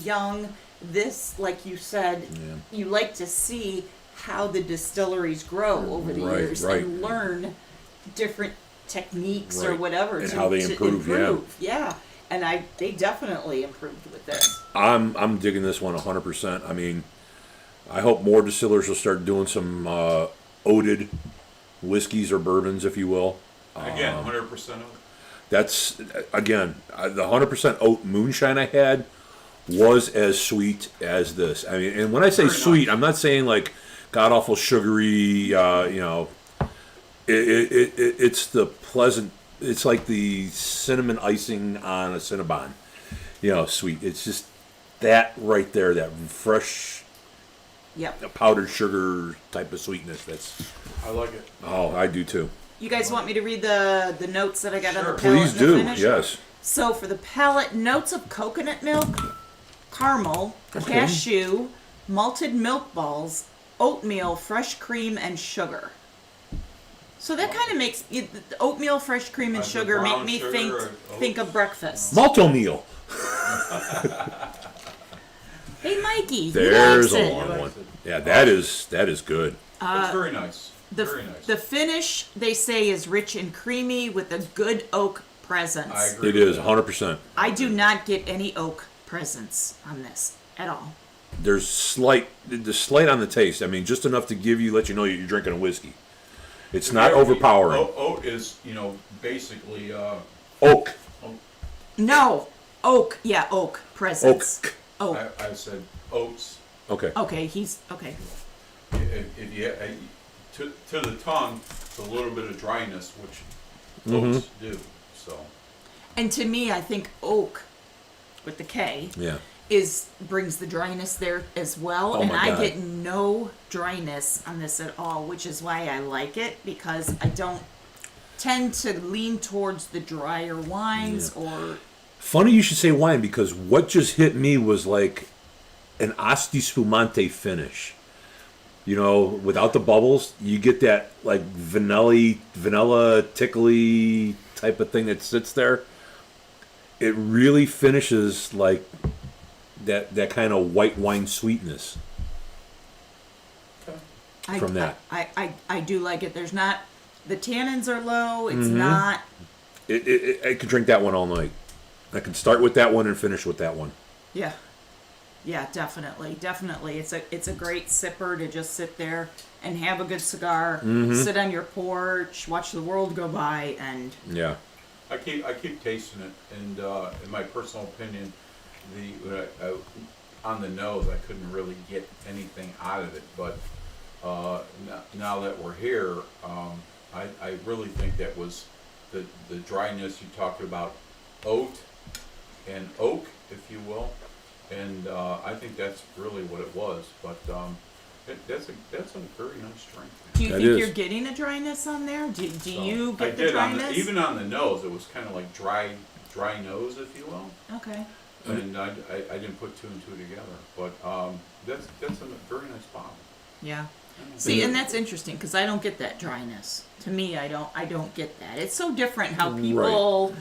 young. This, like you said, Yeah. you like to see how the distilleries grow over the Right, years right. and learn different techniques or Right. whatever And to, how they to improve, yeah. improve. Yeah. And they definitely improved with this. I'm digging this one 100%. I mean, I hope more distillers will start doing some oated whiskeys or bourbons, if you will. Again, 100% of it. That's again the 100% oat moonshine I had was as sweet as this. I mean, and when I say Very sweet, nice. I'm not saying like god awful sugary. You know, it's the pleasant. It's like the cinnamon icing on a Cinnabon. You know, sweet. It's just that right there, that fresh Yep. powdered sugar type of sweetness. That's I like it. I do too. You guys want me to read the notes that I got on Sure. the palate Please and the do. finish? Yes. So for the palate, notes of coconut milk, caramel, Okay. cashew, malted milk balls, oatmeal, fresh cream, and sugar. So that kind of makes the oatmeal, fresh cream, and Like the sugar make brown me sugar think or think of oats? breakfast. Malto meal. Hey, Mikey. There's he a likes it. long one. Yeah, that is good. It's very nice. The finish, they say, is rich and creamy with a good oak presence. I agree. It is 100%. I do not get any oak presence on this at all. There's slight on the taste. I mean, just enough to let you know you're drinking a whiskey. It's not overpowering. Oat is, basically Oak. No, oak. Yeah, oak presence. Oak. Oak. I said oats. Okay. Okay, he's okay. If you to the tongue, it's a little bit of dryness, which oats do. So. And to me, I think oak, with the K, Yeah. brings the dryness there as well. Oh And my I God. get no dryness on this at all, which is why I like it, because I don't tend to lean towards the drier wines or. Funny you should say wine, because what just hit me was like an Asti Spumante finish. Without the bubbles, you get that like vanilla tickly type of thing that sits there. It really finishes like that kind of white wine sweetness from that. I do like it. There's not, the tannins are low. It's not. I could drink that one all night. I can start with that one and finish with that one. Yeah. Yeah, definitely. It's a great sipper to just sit there and have a good cigar, sit on your porch, watch the world go by, and Yeah. I keep tasting it, and in my personal opinion, on the nose, I couldn't really get anything out of it. But now that we're here, I really think that was the dryness you talked about, oat and oak, if you will, and I think that's really what it was. But that's a very nice drink. do you That think is. you're getting a dryness on there? Do you I get the did dryness? even on the nose, it was kind of like dry nose, if you will. Okay. And I didn't put two and two together, but that's a very nice bottle. Yeah. See, and that's interesting because I don't get that dryness. To me, I don't get that. It's so different how people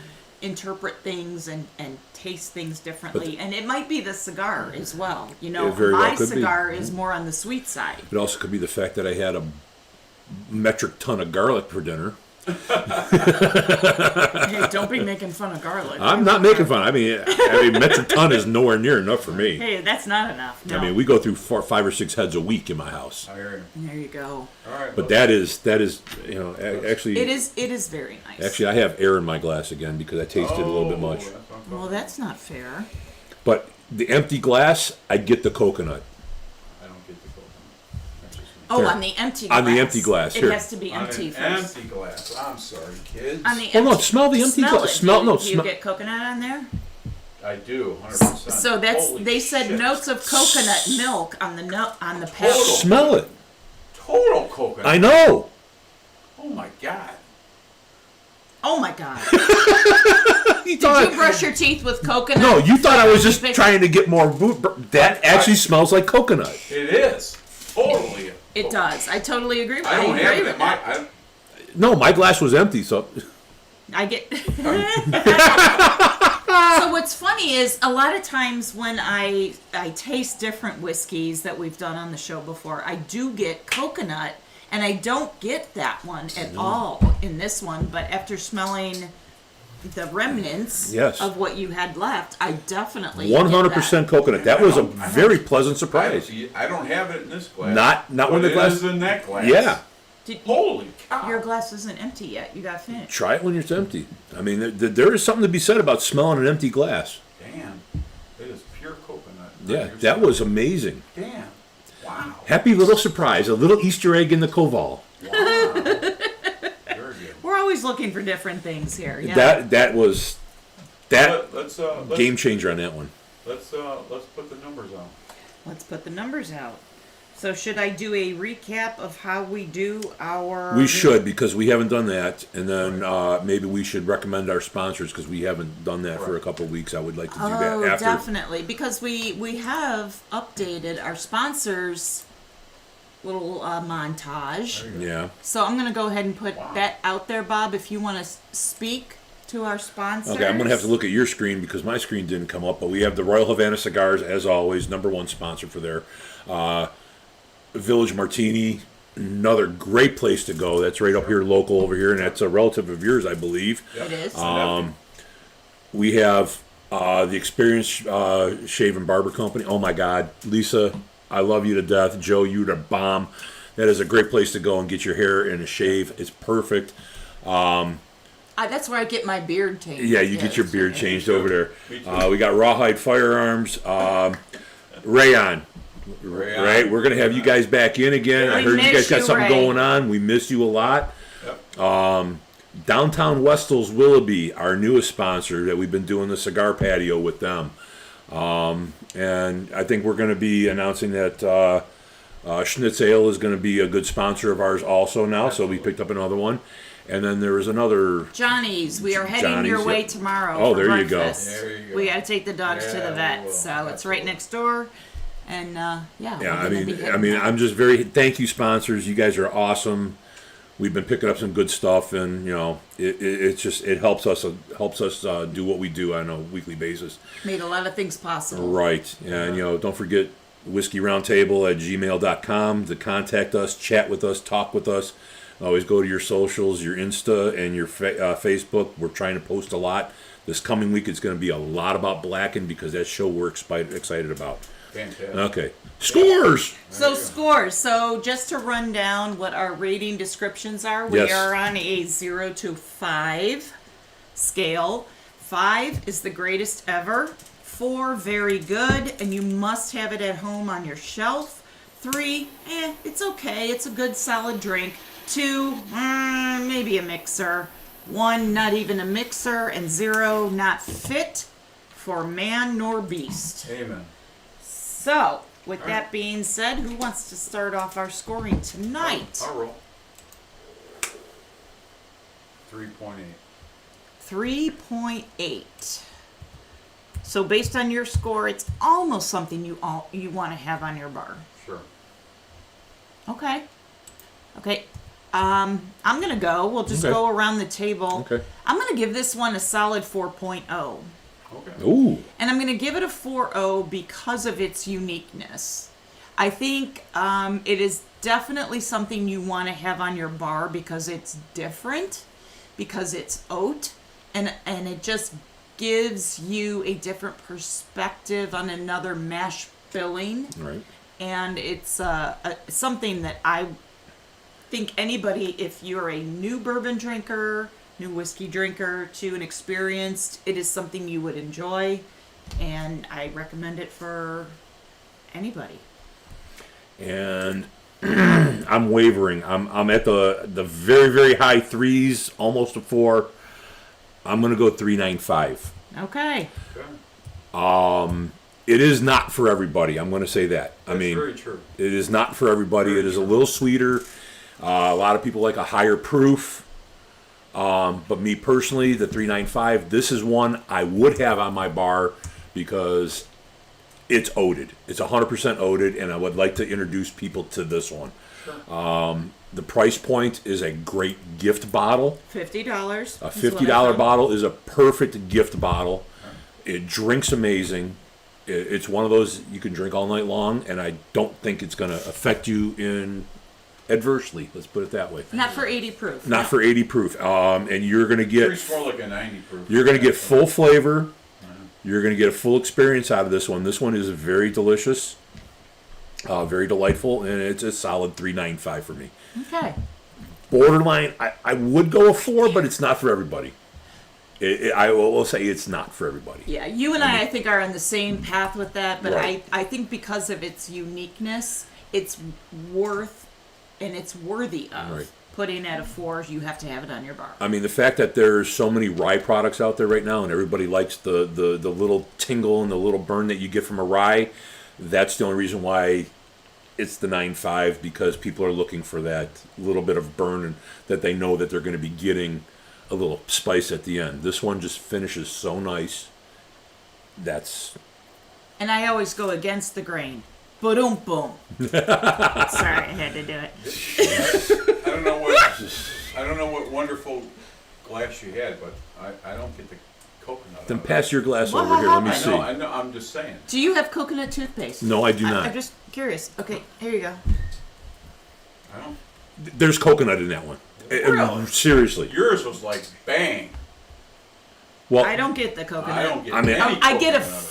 interpret things and taste things differently, and it might be the cigar as well. It very well My could be. cigar is more on the sweet side. It also could be the fact that I had a metric ton of garlic for dinner. Hey, don't be making fun of garlic. I'm not making fun. I mean, metric ton is nowhere near enough for me. Hey, that's not enough. No. I mean, we go through 5 or 6 heads a week in my house. I hear you. There you go. All right, But that is actually. It is very nice. Actually, I have air in my glass again because I tasted a little bit much. that's what I'm talking Well, about. that's not fair. But the empty glass, I get the coconut. I don't get the coconut. That's just me. Oh, Here. on the empty glass. On the empty glass, It here. has to be On empty an first. empty glass. I'm sorry, kids. On the Oh no! empty- Smell the empty Smell glass. it. Smell do no. you, do you Smell. get coconut on there? I do, 100%. So that's Holy they said shit. notes of coconut milk on the on the pack. Total. Smell it. Total coconut. I know. Oh my god. Oh my god! You Did thought, you brush your teeth with coconut? no, you thought I was just Keep it- trying to get more. That actually smells like coconut. It is. Totally. It does. I totally agree with. I don't agree have it with in that. my. No, my glass was empty. So I get. So what's funny is a lot of times when I taste different whiskeys that we've done on the show before, I do get coconut, and I don't get that one at all in this one. But after smelling the remnants Yes. of what you had left, I definitely get 100% coconut. That was a very pleasant surprise. I don't have it in this glass. Not when but the glass. It is in that glass. Yeah. Did, Holy cow. your glass isn't empty yet. You got finished. Try it when it's empty. I mean, there is something to be said about smelling an empty glass. Damn. It is pure coconut. Yeah, that was amazing. Damn. Wow. Happy little surprise, a little Easter egg in the Koval. Wow. Very good. We're always looking for different things here. Yeah. That was Let's game changer on that one. let's put the numbers on. Let's put the numbers out. So should I do a recap of how we do our... We should, because we haven't done that, and then maybe we should recommend our sponsors, because we haven't done that for a couple of weeks. I would like to do that Oh, after. definitely. Because we have updated our sponsors' little montage. Yeah. So I'm going to go ahead and put that out there, Bob, if you want to speak to our sponsors. Okay, I'm going to have to look at your screen because my screen didn't come up, but we have the Royal Havana Cigars, as always, #1 sponsor for their Village Martini, another great place to go. That's right up here, local over here, and that's a relative of yours, I believe. It is. We have the Experience Shave and Barber Company. Oh my God, Lisa, I love you to death. Joe, you're the bomb. That is a great place to go and get your hair and a shave. It's perfect. That's where I get my beard changed. Yeah, you get your beard changed over there. We got Rawhide Firearms, Rayon. Right, we're gonna have you guys back in again. I heard you guys got something going on. We miss you a lot. Yep. Downtown Westall's Willoughby, our newest sponsor that we've been doing the cigar patio with them. And I think we're going to be announcing that Schnitz Ale is going to be a good sponsor of ours also now. Absolutely. So we picked up another one. And then there was another... Johnny's. We are heading your way tomorrow. Oh, for there you go. breakfast. There you go. We got to take the dogs to the Yeah, we vet, will. so it's right next door. And Yeah, we're I gonna be mean, heading I'm just very... Thank you, sponsors. You guys are awesome. We've been picking up some good stuff, and it helps us do what we do on a weekly basis. made a lot of things possible. Right, and don't forget whiskeyroundtable@gmail.com to contact us, chat with us, talk with us. Always go to your socials, your Insta and your Facebook. We're trying to post a lot. This coming week it's going to be a lot about Blackened because that show we're excited about. Fantastic. Okay, scores. So scores. So just to run down what our rating descriptions are, we Yes. are on a 0 to 5 scale. 5 is the greatest ever. 4, very good, and you must have it at home on your shelf. 3, it's okay. It's a good solid drink. 2, maybe a mixer. 1, not even a mixer, and 0, not fit for man nor beast. Amen. So, with that being said, who wants to start off our scoring tonight? I'll roll. 3.8. 3.8. So, based on your score, it's almost something you want to have on your bar. Sure. Okay. I'm gonna go. We'll just Okay. go around the table. Okay. I'm gonna give this one a solid 4.0. Okay. Ooh. And I'm going to give it a 4.0 because of its uniqueness. I think it is definitely something you want to have on your bar because it's different, because it's oat, and it just gives you a different perspective on another mash filling. Right. And it's something that I think anybody, if you're a new bourbon drinker, new whiskey drinker to an experienced, it is something you would enjoy, and I recommend it for anybody. And I'm wavering. I'm at the very, very high 3s, almost a 4. I'm gonna go 3.95. Okay. Okay. It is not for everybody. I'm gonna say that. That's very true. It is not for everybody. It is a little sweeter. A lot of people like a higher proof. But me personally, the 3.95, this is one I would have on my bar because it's oated. It's 100% oated, and I would like to introduce people to this one. Sure. The price point is a great gift bottle. $50. A $50 bottle is a perfect gift bottle. It drinks amazing. It's one of those you can drink all night long, and I don't think it's going to affect you adversely. Let's put it that way. Not for 80 proof. Not for 80 proof. And you're going to get... It's more like a 90 proof. You're going to get full flavor. You're going to get a full experience out of this one. This one is very delicious, very delightful, and it's a solid 3.95 for me. Okay. Borderline, I would go a 4, but it's not for everybody. I will say it's not for everybody. Yeah, you and I think, are on the same path with that, but Right. I think because of its uniqueness, it's worth and it's worthy of Right. putting at a 4. You have to have it on your bar. I mean, the fact that there's so many rye products out there right now, and everybody likes the little tingle and the little burn that you get from a rye, that's the only reason why it's the 9.5, because people are looking for that little bit of burn and that they know that they're going to be getting a little spice at the end. This one just finishes so nice. And I always go against the grain. Boom, boom. Sorry, I had to do it. I don't know what wonderful glass you had, but I don't get the coconut. Then out of pass your glass What over here. Let me happened? see. I know, I'm just saying. Do you have coconut toothpaste? No, I do not. I'm just curious. Okay, here you go. I don't. There's coconut in that one. Really? Seriously. Yours was like bang. Well, I don't get the coconut. I don't get I mean, any I get a coconut of it.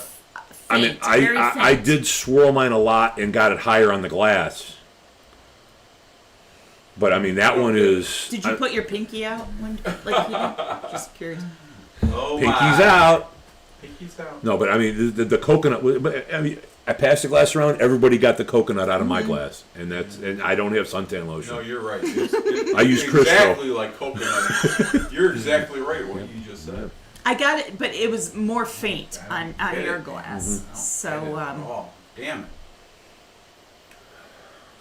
I mean, faint, very I faint. did swirl mine a lot and got it higher on the glass. But I mean, that one is. Did you put your pinky out when, like you did? Just curious. Oh Pinky's my. out. Pinky's out. No, but I mean, the coconut. But I mean, I passed the glass around. Everybody got the coconut out of my glass, and I don't have suntan lotion. No, you're right. I use it's Crisco. exactly like coconut. You're exactly right what you just said. I got it, but it was more faint on Get your it. glass. So Oh, damn it.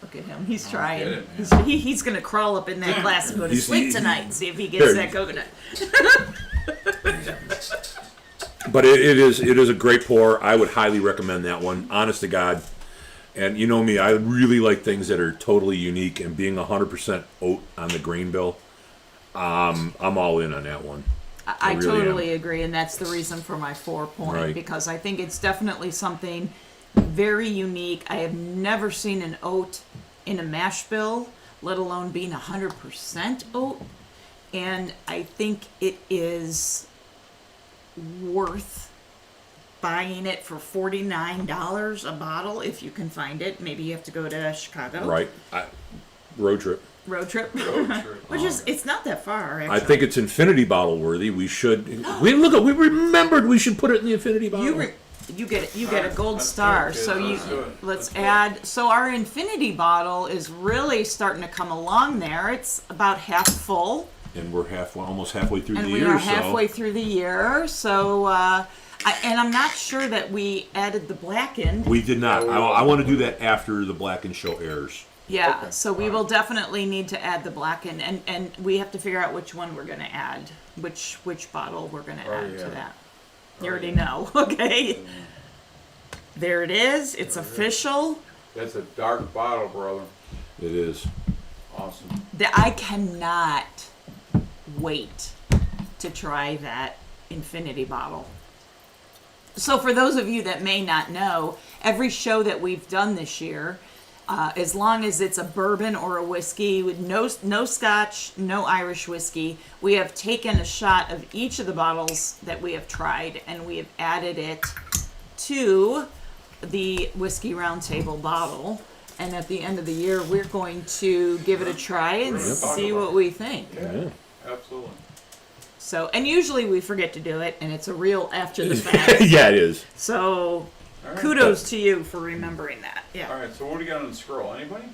look at him. He's get trying. it, man. He's gonna crawl up in that glass and go to He's- sleep he- tonight. See if he gets Here. that coconut. But it is a great pour. I would highly recommend that one. Honest to God. And you know me, I really like things that are totally unique. And being 100% oat on the grain bill, I'm all in on that one. I really totally agree, and that's the reason for my 4 point, Right. because I think it's definitely something very unique. I have never seen an oat in a mash bill, let alone being 100% oat, and I think it is worth buying it for $49 a bottle if you can find it. Maybe you have to go to Chicago. Right? Road trip. Road trip. Road trip. Which is, it's not that far, actually. I think it's infinity bottle worthy. We should. We remembered we should put it in the infinity bottle. You get it. You get a Alright, gold let's star. do it, So kid. you Let's do it. let's Let's do it. add. So our infinity bottle is really starting to come along there. It's about half full, And we're almost halfway through and the we year. are halfway through the year. So, and I'm not sure that we added the blackened. We did not. I want to do that after the Blackened show airs. Yeah. Okay, So we will definitely need to add the blackened, and we have to figure out which one we're going to add, which bottle we're going to add to yeah. that. You already know. Okay. There it is. It's official. That's a dark bottle, brother. It is. Awesome. I cannot wait to try that infinity bottle. So for those of you that may not know, every show that we've done this year, as long as it's a bourbon or a whiskey with no scotch, no Irish whiskey, we have taken a shot of each of the bottles that we have tried, and we have added it to the Whiskey Roundtable bottle. And at the end of the year, we're going to give it a try and We're gonna talk see about what it. we think. Yeah, absolutely. So, and usually we forget to do it, and it's a real after the fact. Yeah, it is. So, All right. kudos to you for remembering that. Yeah. All right, so what do you got on the scroll? Anybody?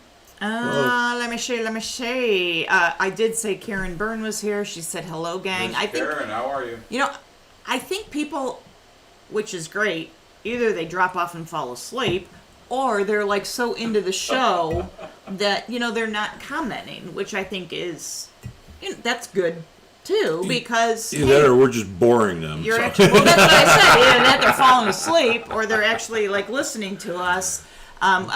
Let me see. I did say Karen Byrne was here. She said hello, gang. Miss I think, Karen, how are you? you know, I think people, which is great, either they drop off and fall asleep, or they're like so into the show that, you know, they're not commenting, which I think is, you know, that's good too, because Either that or we're just boring them. you're so. actually, well, that's what I said. Either that they're falling asleep, or they're actually like listening to us.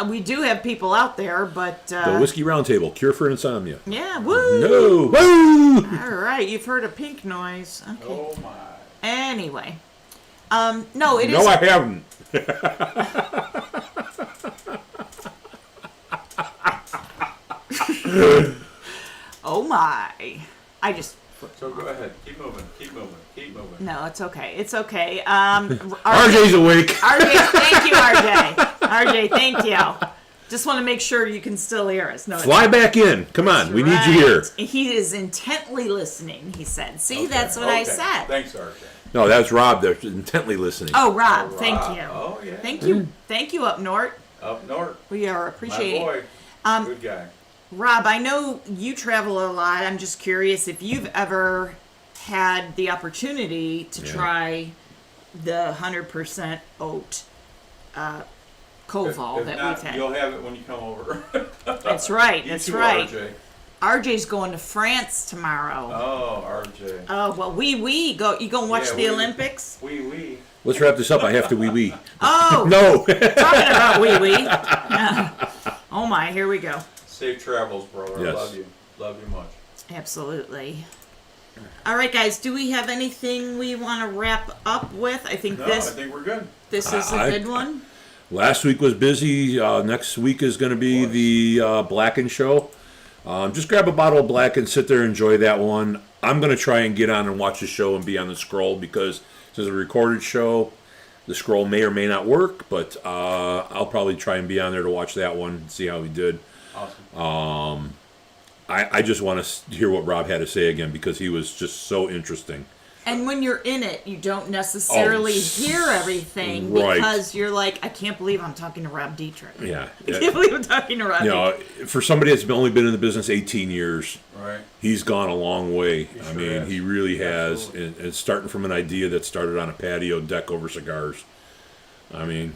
We do have people out there, but The Whiskey Roundtable, Cure for Insomnia. yeah, woo! No! Woo! All right, you've heard a pink noise. Okay. Oh my. Anyway, no, it is. No, I haven't. Oh my! I just. So go ahead. Keep moving. Keep moving. Keep moving. No, it's okay. It's okay. RJ's awake. RJ, thank you, RJ. RJ, thank you. Just want to make sure you can still hear us. No, it's Fly back in. Come on, we need you here. right. He is intently listening, he said. See, Okay, that's what I okay. said. Thanks, RJ. No, that's Rob. They're intently listening. Oh, Rob, Rob. thank you. Oh, yeah. Thank you. Thank you, Up North. Up north. We are My appreciating. boy. Um, Good guy. Rob, I know you travel a lot. I'm just curious if you've ever had the opportunity to try the 100% oat Koval If that not, we've had. you'll have it when you come over. That's right. You That's too, right. RJ. RJ's going to France tomorrow. Oh, RJ. Oh well, we go. You gonna watch Yeah, the we- Olympics? Wee. Let's wrap this up. I have to wee. Oh, No. talking about wee wee. Yeah. Oh my, here we go. Safe travels, brother. Yes. I love you. Love you much. Absolutely. All right, guys. Do we have anything we want to wrap up with? I think No, I this think we're good. this is a good one. Last week was busy. Next week is going to be the Blacken show. Just grab a bottle of Blacken, sit there, enjoy that one. I'm going to try and get on and watch the show and be on the scroll because this is a recorded show. The scroll may or may not work, but I'll probably try and be on there to watch that one and see how he did. Awesome. I just want to hear what Rob had to say again because he was just so interesting. And when you're in it, you don't necessarily hear everything right. because you're like, I can't believe I'm talking to Rob Dietrich. Yeah. I can't believe I'm talking to Rob Dietrich. For somebody that's only been in the business 18 years, Right. he's gone a long way. He I sure mean, has. he really has. Absolutely. And it's starting from an idea that started on a patio deck over cigars. I mean,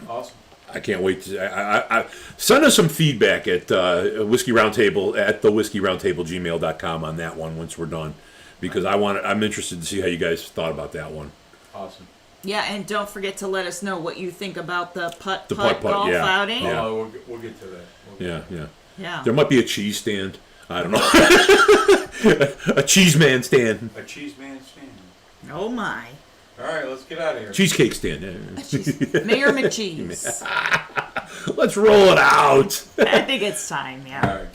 Awesome. I can't wait to I send us some feedback at Whiskey Roundtable at thewhiskeyroundtable@gmail.com on that one once we're done, because I'm interested to see how you guys thought about that one. Awesome. Yeah, and don't forget to let us know what you think about the putt-putt putt-putt, golf yeah. outing. Yeah. Oh, we'll get to that. Yeah. Yeah. There might be a cheese stand. I don't know. A cheese man stand. A cheese man stand. Oh my. All right, let's get out of here. Cheesecake stand. Mayor McCheese. Let's roll it out. I think it's time, yeah.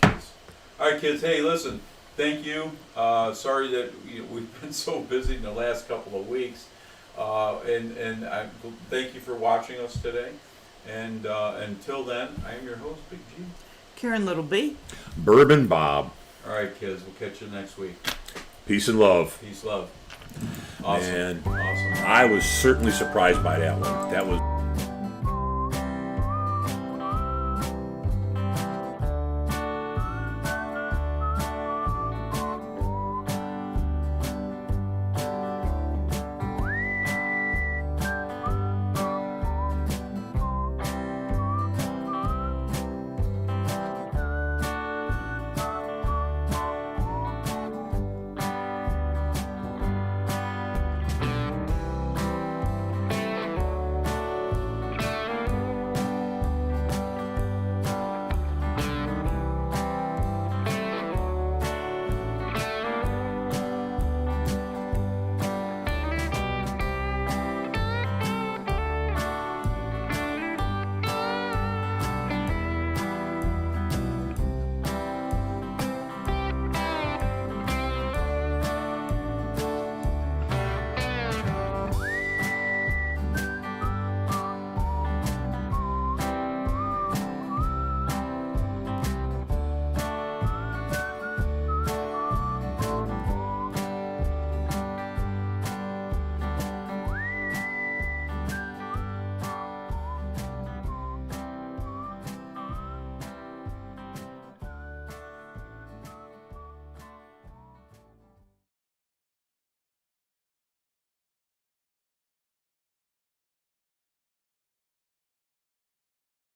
All right, kids. Hey, listen. Thank you. Sorry that we've been so busy in the last couple of weeks. And I thank you for watching us today. And until then, I am your host, Big G. Karen Little B. Bourbon Bob. All right, kids. We'll catch you next week. Peace and love. Peace, love. Awesome. Man, Awesome. I was certainly surprised by that one. That was